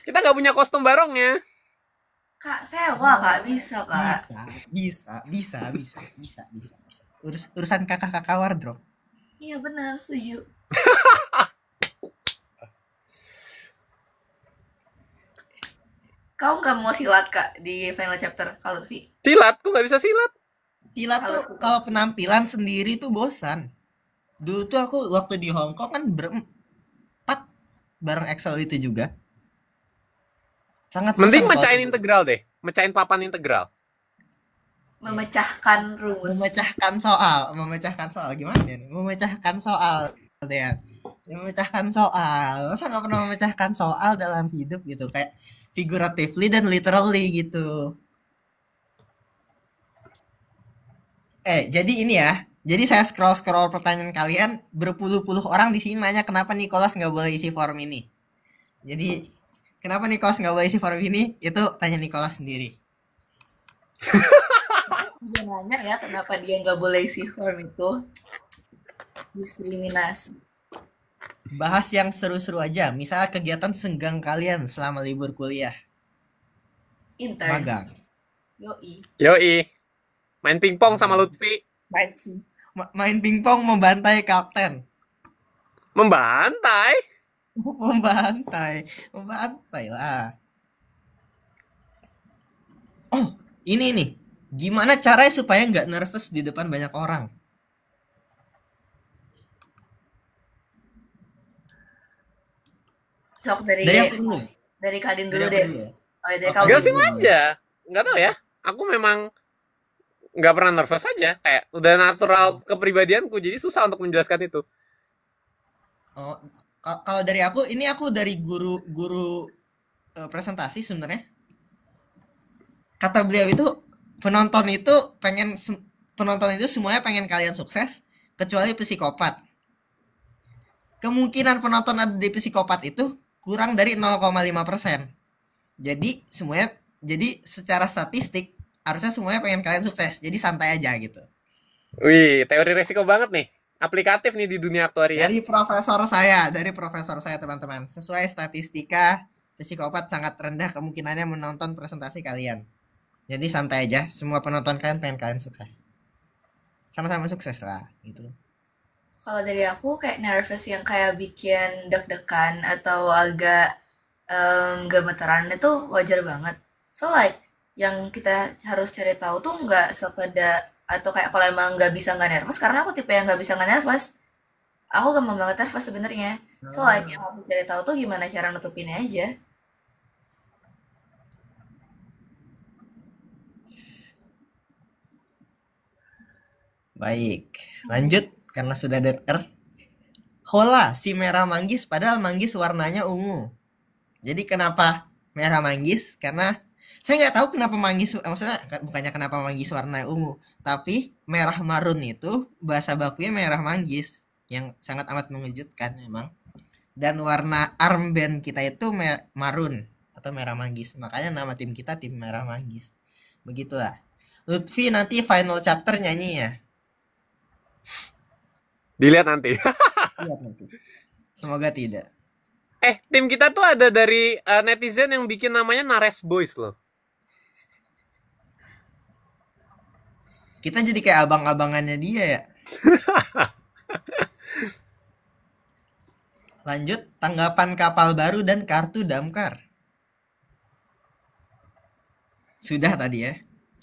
Kita nggak punya kostum barongnya. Kak, sewa Kak, bisa Kak. Bisa. Urusan kakak-kakak wardrobe. Iya benar, setuju. Kau nggak mau silat Kak di final chapter kalau Lutfi? Silat, kok nggak bisa silat? Gila tuh kalau penampilan sendiri tuh bosan. Dulu tuh aku waktu di Hong Kong kan berempat bareng Excel itu juga. Sangat Mending bosan kalau mecahin sendiri. integral deh. Mecahin papan integral. Memecahkan rumus. Memecahkan soal gimana nih? Memecahkan soal deh. Memecahkan soal. Masa nggak pernah memecahkan soal dalam hidup gitu kayak figuratively dan literally gitu. Jadi ini ya. Jadi saya scroll pertanyaan kalian, berpuluh-puluh orang di sini nanya kenapa Nicholas nggak boleh isi form ini. Jadi kenapa Nicholas nggak boleh isi form ini? Itu tanya Nicholas sendiri. Dia nanya ya kenapa dia nggak boleh isi form itu. Diskriminasi. Bahas yang seru-seru aja. Misalnya kegiatan senggang kalian selama libur kuliah. Intern. Magang. Yoi. Main pingpong sama Lutfi. Main pingpong membantai kapten. Membantai? Membantai lah. Oh, ini nih. Gimana caranya supaya nggak nervous di depan banyak orang? Sok dari aku dulu. Dari Kadin dulu Dari aku deh. dulu ya? Oh, dari Oke. kau Gak dulu. sih aja. Nggak tahu ya. Aku memang nggak pernah nervous aja. Kayak udah natural kepribadianku. Jadi susah untuk menjelaskan itu. Oh, kalau dari aku, ini aku dari guru presentasi sebenarnya. Kata beliau itu penonton itu semuanya pengen kalian sukses kecuali psikopat. kemungkinan penonton ada di psikopat itu kurang dari 0,5%. Jadi semuanya, jadi secara statistik harusnya semuanya pengen kalian sukses. Jadi santai aja gitu. Wih, teori resiko banget nih. Aplikatif nih di dunia aktuaria. Dari profesor saya teman-teman. Sesuai statistika, psikopat sangat rendah kemungkinannya menonton presentasi kalian. Jadi santai aja, semua penonton kalian pengen kalian sukses. Sama-sama sukses lah, gitu. Kalau dari aku kayak nervous yang kayak bikin deg-degan atau agak gemeteran itu wajar banget. So like yang kita harus cari tahu tuh nggak sekedar atau kayak kalau emang nggak bisa nggak nervous karena aku tipe yang nggak bisa nggak nervous. Aku gampang banget nervous sebenarnya. So like yang harus cari tahu tuh gimana cara nutupinnya aja. Baik, lanjut karena sudah dead air. Hola, si merah manggis padahal manggis warnanya ungu. Jadi kenapa merah manggis? Karena saya nggak tahu kenapa manggis, maksudnya bukannya kenapa manggis warna ungu, tapi merah marun itu bahasa bakunya merah manggis yang sangat amat mengejutkan memang. Dan warna armband kita itu marun atau merah manggis. Makanya nama tim kita tim merah manggis. Begitulah. Lutfi nanti final chapter nyanyi ya. Dilihat nanti. Lihat nanti. Semoga tidak. Tim kita tuh ada dari netizen yang bikin namanya Nares Boys loh. Kita jadi kayak abang-abangannya dia ya. Lanjut, tanggapan kapal baru dan kartu damkar. Sudah tadi ya.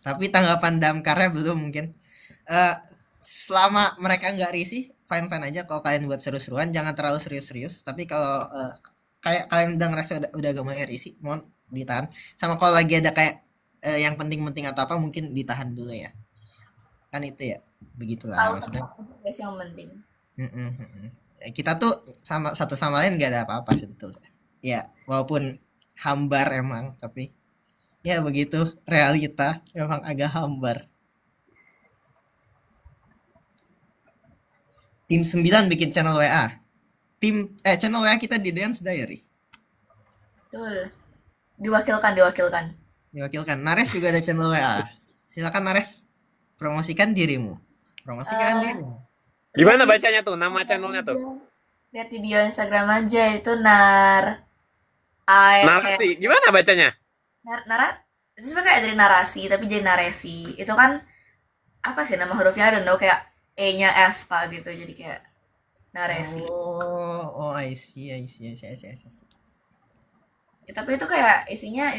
Tapi tanggapan damkarnya belum mungkin. Selama mereka nggak risih, fine-fine aja. Kalau kalian buat seru-seruan, jangan terlalu serius-serius. Tapi kalau kayak kalian udah ngerasa udah gak mau risih, mohon ditahan. Sama kalau lagi ada kayak yang penting-penting atau apa, mungkin ditahan dulu ya. Kan itu ya, begitulah Tahu maksudnya. guys yang penting. Kita tuh sama satu sama lain gak ada apa-apa sebetulnya. Ya, walaupun hambar emang, tapi ya begitu realita emang agak hambar. Tim 9 bikin channel WA. Channel WA kita di Dance Diary. Betul. Diwakilkan. Diwakilkan. Nares juga ada channel WA. Silakan Nares, promosikan dirimu. Promosikan dirimu. Gimana bacanya tuh nama channelnya tuh? Lihat di bio Instagram aja itu Narasi. Gimana bacanya? itu sebenarnya kayak dari narasi tapi jadi naresi. Itu kan apa sih nama hurufnya, I don't know, kayak E-nya S pak gitu, jadi kayak naresi. I see. Ya, tapi itu kayak isinya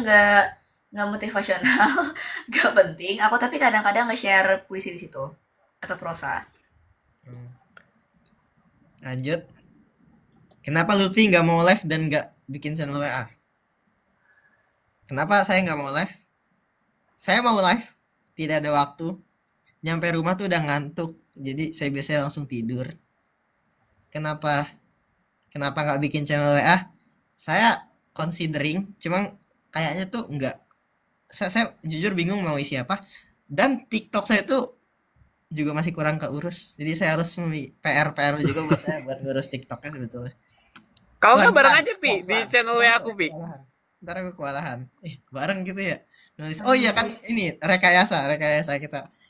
nggak motivasional, nggak penting. Aku tapi kadang-kadang nge-share puisi di situ atau prosa. Lanjut. Kenapa Lutfi nggak mau live dan nggak bikin channel WA? Kenapa saya nggak mau live? Saya mau live, tidak ada waktu. Nyampe rumah tuh udah ngantuk, jadi saya biasanya langsung tidur. Kenapa nggak bikin channel WA? Saya considering, cuma kayaknya tuh nggak. Saya jujur bingung mau isi apa. Dan TikTok saya tuh juga masih kurang keurus, jadi saya harus PR juga buat saya buat ngurus TikToknya sebetulnya. Kalau nggak bareng aja Pi di channel WA aku Pi. Ntar aku kewalahan. Bareng gitu ya. Nulis. Oh iya kan ini rekayasa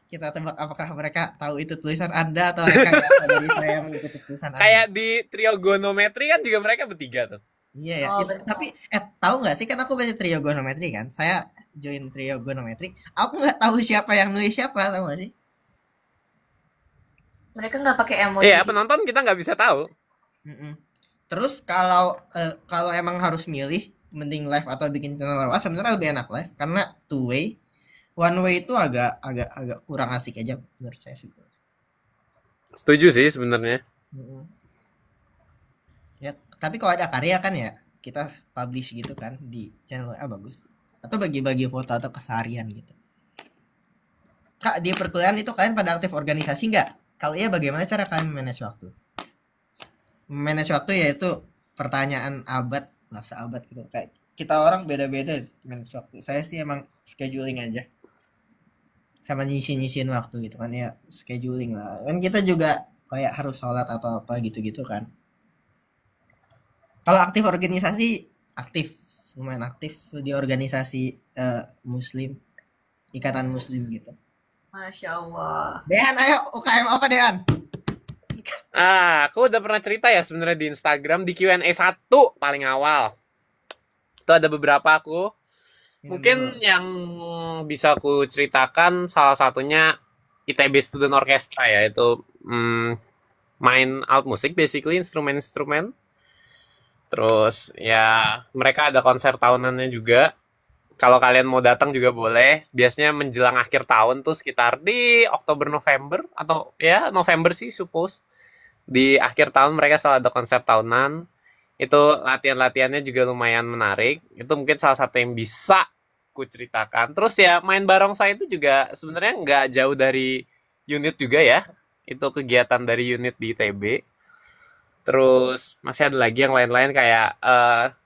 kita tebak apakah mereka tahu itu tulisan Anda atau rekayasa dari saya mengikuti tulisan Anda. Kayak di trigonometri kan juga mereka bertiga tuh. Iya ya. Tapi tahu nggak sih, kan aku baca trigonometri kan. Saya join trigonometri. Aku nggak tahu siapa yang nulis siapa, tahu nggak sih? Mereka nggak pakai emoji. Iya, penonton kita nggak bisa tahu. Terus kalau emang harus milih, mending live atau bikin channel WA, sebenarnya lebih enak live karena two way. One way itu agak kurang asik aja menurut saya sih. Setuju sih sebenarnya. Ya, tapi kalau ada karya kan ya kita publish gitu kan di channel WA bagus. Atau bagi-bagi foto atau keseharian gitu. Kak, di perkuliahan itu kalian pada aktif organisasi nggak? Kalau iya, bagaimana cara kalian manage waktu? Manage waktu yaitu pertanyaan abad lah, seabad gitu. Kayak kita orang beda-beda manage waktu. Saya sih emang scheduling aja. Sama nyisin waktu gitu kan ya, scheduling lah. Kan kita juga kayak harus sholat atau apa gitu-gitu kan. Kalau aktif organisasi, aktif, lumayan aktif di organisasi Muslim, Ikatan Muslim gitu. Masya Allah. Dean, ayo UKM apa Dean? Aku udah pernah cerita ya sebenarnya di Instagram di Q&A 1 paling awal. Itu ada beberapa aku. Mungkin yang bisa aku ceritakan salah satunya ITB Student Orchestra ya, itu main alat musik basically, instrumen-instrumen. Terus ya mereka ada konser tahunannya juga. Kalau kalian mau datang juga boleh. Biasanya menjelang akhir tahun tuh sekitar di Oktober November atau ya November sih suppose. Di akhir tahun mereka selalu ada konser tahunan. Itu latihan-latihannya juga lumayan menarik. Itu mungkin salah satu yang bisa ku ceritakan. Terus ya main barongsai itu juga sebenarnya nggak jauh dari unit juga ya. Itu kegiatan dari unit di ITB. Terus masih ada lagi yang lain-lain kayak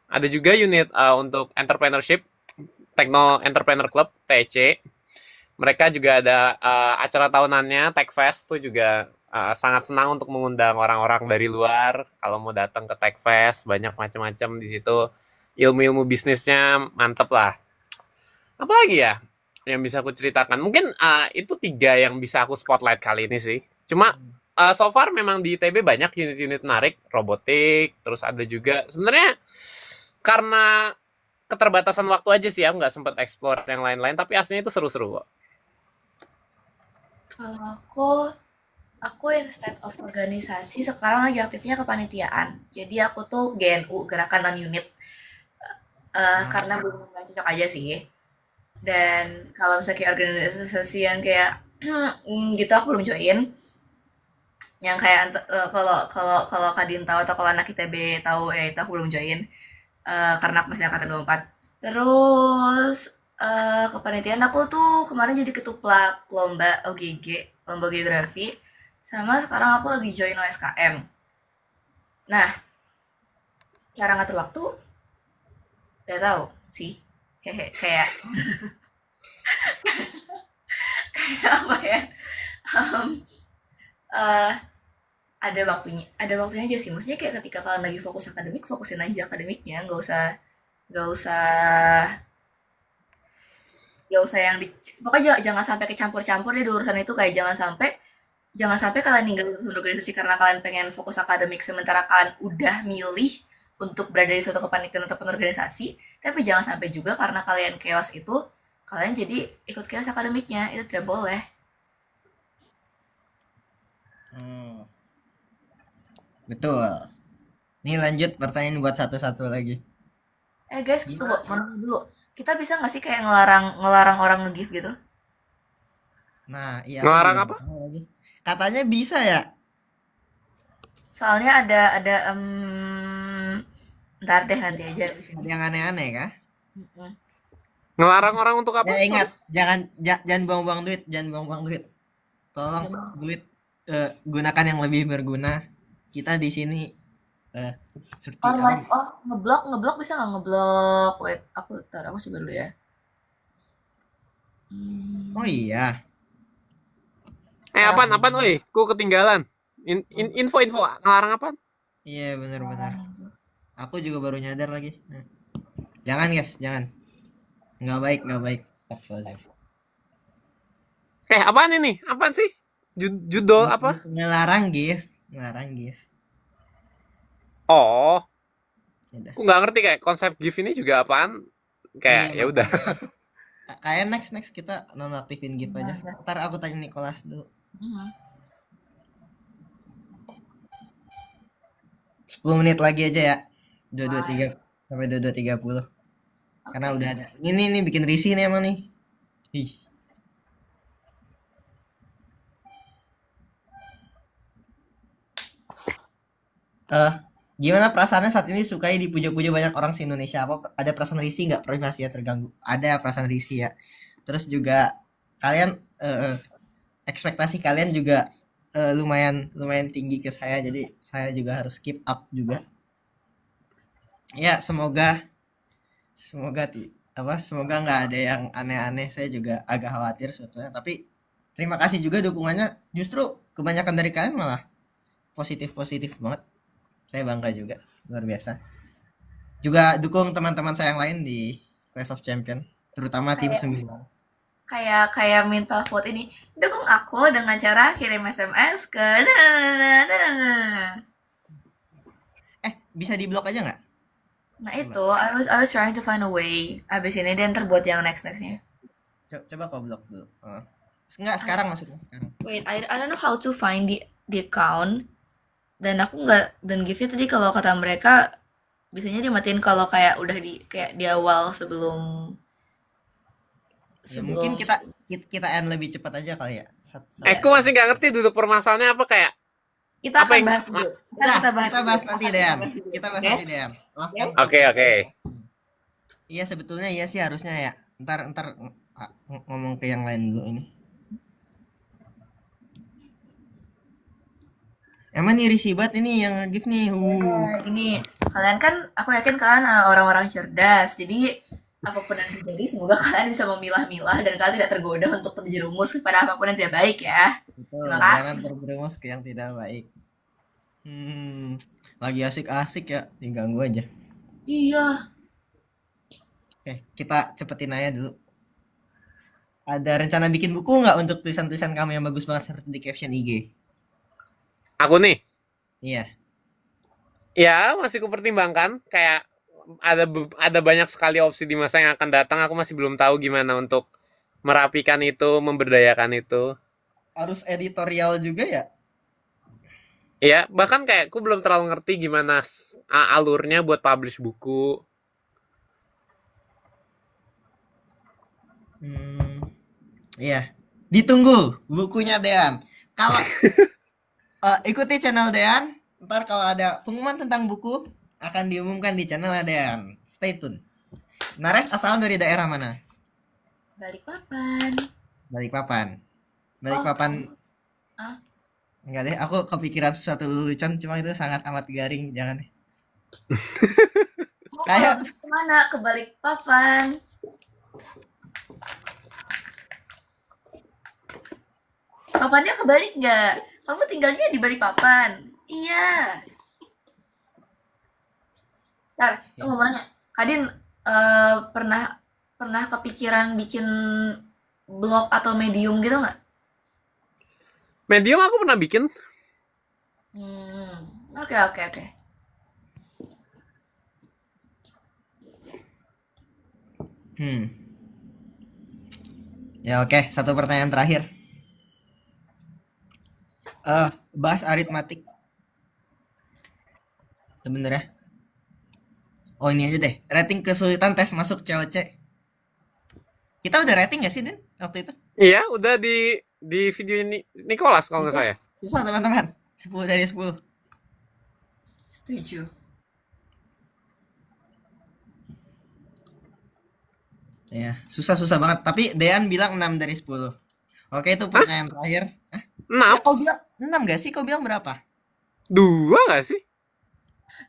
ada juga unit untuk entrepreneurship, Techno Entrepreneur Club TEC. Mereka juga ada acara tahunannya TechFest tuh juga sangat senang untuk mengundang orang-orang dari luar kalau mau datang ke TechFest, banyak macam-macam di situ. Ilmu-ilmu bisnisnya mantep lah. Apa lagi ya yang bisa aku ceritakan? Mungkin itu 3 yang bisa aku spotlight kali ini sih. Cuma so far memang di ITB banyak unit-unit menarik, robotik, terus ada juga sebenarnya karena keterbatasan waktu aja sih, aku nggak sempat explore yang lain-lain, tapi aslinya itu seru-seru kok. Kalau aku instead of organisasi sekarang lagi aktifnya kepanitiaan. Jadi aku tuh GNU, Gerakan Non-Unit. Karena belum cocok aja sih. Dan kalau misalnya kayak organisasi yang kayak gitu aku belum join. Yang kayak kalau kalau kalau Kadin tahu atau kalau anak ITB tahu ya itu aku belum join. Karena aku masih angkatan 24. Terus kepanitiaan aku tuh kemarin jadi ketuplak lomba OGG, lomba geografi. Sama sekarang aku lagi join OSKM. Nah, cara ngatur waktu gak tahu sih. Hehe, kayak kayak apa ya? Um, eh, ada waktunya aja sih. Maksudnya kayak ketika kalian lagi fokus akademik, fokusin aja akademiknya, nggak usah nggak usah yang di, pokoknya jangan sampai kecampur-campur deh di urusan itu. Kayak jangan sampai kalian ninggalin urusan organisasi karena kalian pengen fokus akademik sementara kalian udah milih untuk berada di suatu kepanitiaan ataupun organisasi. Tapi jangan sampai juga karena kalian chaos itu kalian jadi ikut chaos akademiknya, itu tidak boleh. Hmm, betul. Nih lanjut pertanyaan buat satu-satu lagi. Guys, tunggu, Gimana? mana dulu. Kita bisa nggak sih kayak ngelarang ngelarang orang nge-give gitu? Nah, iya aku Ngelarang juga apa? nggak tahu lagi. Katanya bisa ya? Soalnya ada ntar deh nanti aja di sini. Ada yang aneh-aneh kah? Mm-mm. Ngelarang orang untuk apa? Ya Sorry. ingat, jangan buang-buang duit, jangan buang-buang duit. Tolong duit gunakan yang lebih berguna. Kita di sini seperti Online, ngeblok bisa nggak ngeblok? Wait, aku coba dulu ya. Oh iya, Apaan oi? Ku ketinggalan. Info ngelarang apa? iya benar-benar. Aku juga baru nyadar lagi. Nah, jangan guys, jangan. Nggak baik, nggak baik. Astagfirullahaladzim. Apaan ini? Apaan sih? Judul apa? Ngelarang gift, ngelarang gift. Oh, Udah. aku nggak ngerti kayak konsep gift ini juga apaan. Kayak Iya, ya udah. Kayak next kita nonaktifin gift aja. Ntar aku tanya Nicholas dulu. Mhm. 10 menit lagi aja ya. 22.3 sampai 22.30. Karena udah ada. Ini bikin risih nih emang nih. Ih. Gimana perasaannya saat ini sukai dipuja-puja banyak orang se-Indonesia? Apa ada perasaan risih nggak, privasinya terganggu? Ada perasaan risih ya. Terus juga kalian ekspektasi kalian juga lumayan tinggi ke saya, jadi saya juga harus keep up juga. Ya semoga semoga nggak ada yang aneh-aneh. Saya juga agak khawatir sebetulnya. Tapi terima kasih juga dukungannya. Justru kebanyakan dari kalian malah positif banget. Saya bangga juga, luar biasa. Juga dukung teman-teman saya yang lain di Clash of Champion, terutama tim Kayak 9. kayak minta vote ini. Dukung aku dengan cara kirim SMS ke Bisa diblok aja nggak? Nah Coba. itu, I was trying to find a way. Abis ini dia ntar buat yang next-nextnya. Coba kau blok dulu. Enggak, sekarang maksudnya. Sekarang. Wait, I don't know how to find the account. Dan aku nggak, dan give tadi kalau kata mereka biasanya dimatiin kalau kayak udah kayak di awal sebelum Ya, mungkin sebelum kita end lebih cepat aja kali ya. ya. Aku masih nggak ngerti duduk permasalahannya apa kayak Kita apa akan yang bahas dulu. Nah, Kita bahas kita dulu. bahas nanti, Dean. Kita bahas Oke? nanti, Dean. Maafkan. Oke. Iya, sebetulnya iya sih harusnya ya. Ntar ngomong ke yang lain dulu ini. Emang nih risih banget ini yang gift nih. Gini, kalian kan, aku yakin kalian orang-orang cerdas. Jadi apapun yang terjadi, semoga kalian bisa memilah-milah dan kalian tidak tergoda untuk terjerumus kepada apapun yang tidak baik ya. Betul, Terima kasih. jangan terjerumus ke yang tidak baik. Lagi asik-asik ya, diganggu aja. Iya. Oke, kita cepetin aja dulu. Ada rencana bikin buku nggak untuk tulisan-tulisan kamu yang bagus banget seperti di caption IG? aku nih. Iya. Ya, masih kupertimbangkan kayak ada banyak sekali opsi di masa yang akan datang. Aku masih belum tahu gimana untuk merapikan itu, memberdayakan itu. Harus editorial juga ya? Ya, bahkan kayak aku belum terlalu ngerti gimana alurnya buat publish buku. Iya. Ditunggu bukunya Dean. Kalau ikuti channel Dean, ntar kalau ada pengumuman tentang buku akan diumumkan di channel Dean. Stay tune. Nares asal dari daerah mana? Balikpapan. Balikpapan. Balikpapan. Ah? Enggak deh, aku kepikiran sesuatu lelucon, cuma itu sangat amat garing, jangan deh. Kayak Kemana? Ke Balikpapan. Papannya kebalik nggak? Kamu tinggalnya di Balikpapan. Iya. Ntar, aku mau nanya. Kadin pernah pernah kepikiran bikin blog atau medium gitu nggak? Medium aku pernah bikin. Oke. Ya oke, satu pertanyaan terakhir. Bahas aritmatik. Sebenarnya. Oh ini aja deh, rating kesulitan tes masuk COC. Kita udah rating gak sih, Den, waktu itu? Iya, udah di video ini Nicholas kalau nggak saya. Susah teman-teman, 10 dari 10. Setuju. Ya, susah-susah banget. Tapi Dean bilang 6 dari 10. Oke, itu pertanyaan terakhir. Ya, 6? kau bilang 6 gak sih? Kau bilang berapa? 2 nggak sih?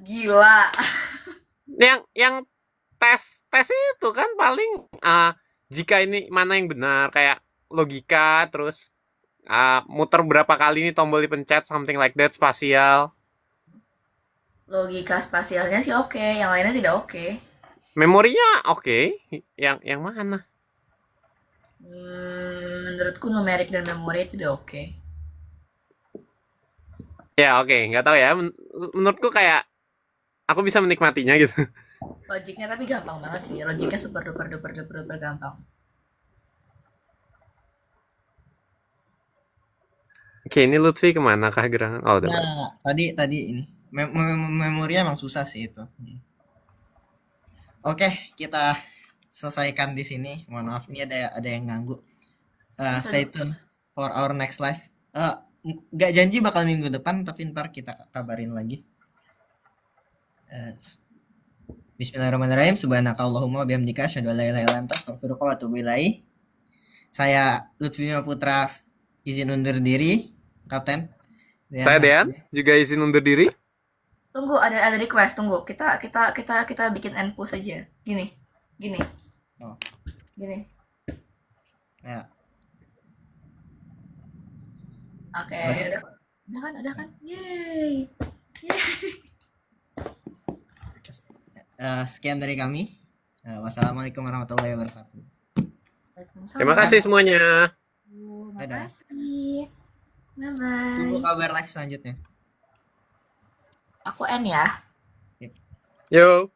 Gila. Yang tes itu kan paling jika ini mana yang benar kayak logika terus muter berapa kali ini tombol dipencet something like that spasial. Logika spasialnya sih oke, yang lainnya tidak oke. Memorinya oke. Yang mana? Menurutku numerik dan memori tidak oke. Ya oke, nggak tahu ya. Menurutku kayak aku bisa menikmatinya gitu. Logiknya tapi gampang banget sih. Logiknya super duper gampang. Oke, ini Lutfi kemana kah gerangan? Oh, udah. Nah, tadi ini memori emang susah sih itu. Oke, kita selesaikan di sini. Mohon maaf, ini ada yang ganggu. Stay tune for our next live. Nggak janji bakal minggu depan, tapi ntar kita kabarin lagi. Bismillahirrahmanirrahim. Subhanakallahumma bihamdika asyhadu an la ilaha illa anta astaghfiruka wa atubu ilaik. Saya Lutfi Putra izin undur diri, Kapten. Saya Dean juga izin undur diri. Tunggu, ada request. Tunggu, kita bikin end post aja. Gini. Oh. Gini. Ya. Oke. Udah kan? Yeay. Sekian dari kami. Wassalamualaikum warahmatullahi wabarakatuh. Terima kasih semuanya. Dadah. Makasih. Tunggu Bye-bye. kabar live selanjutnya. Aku N ya. Yo.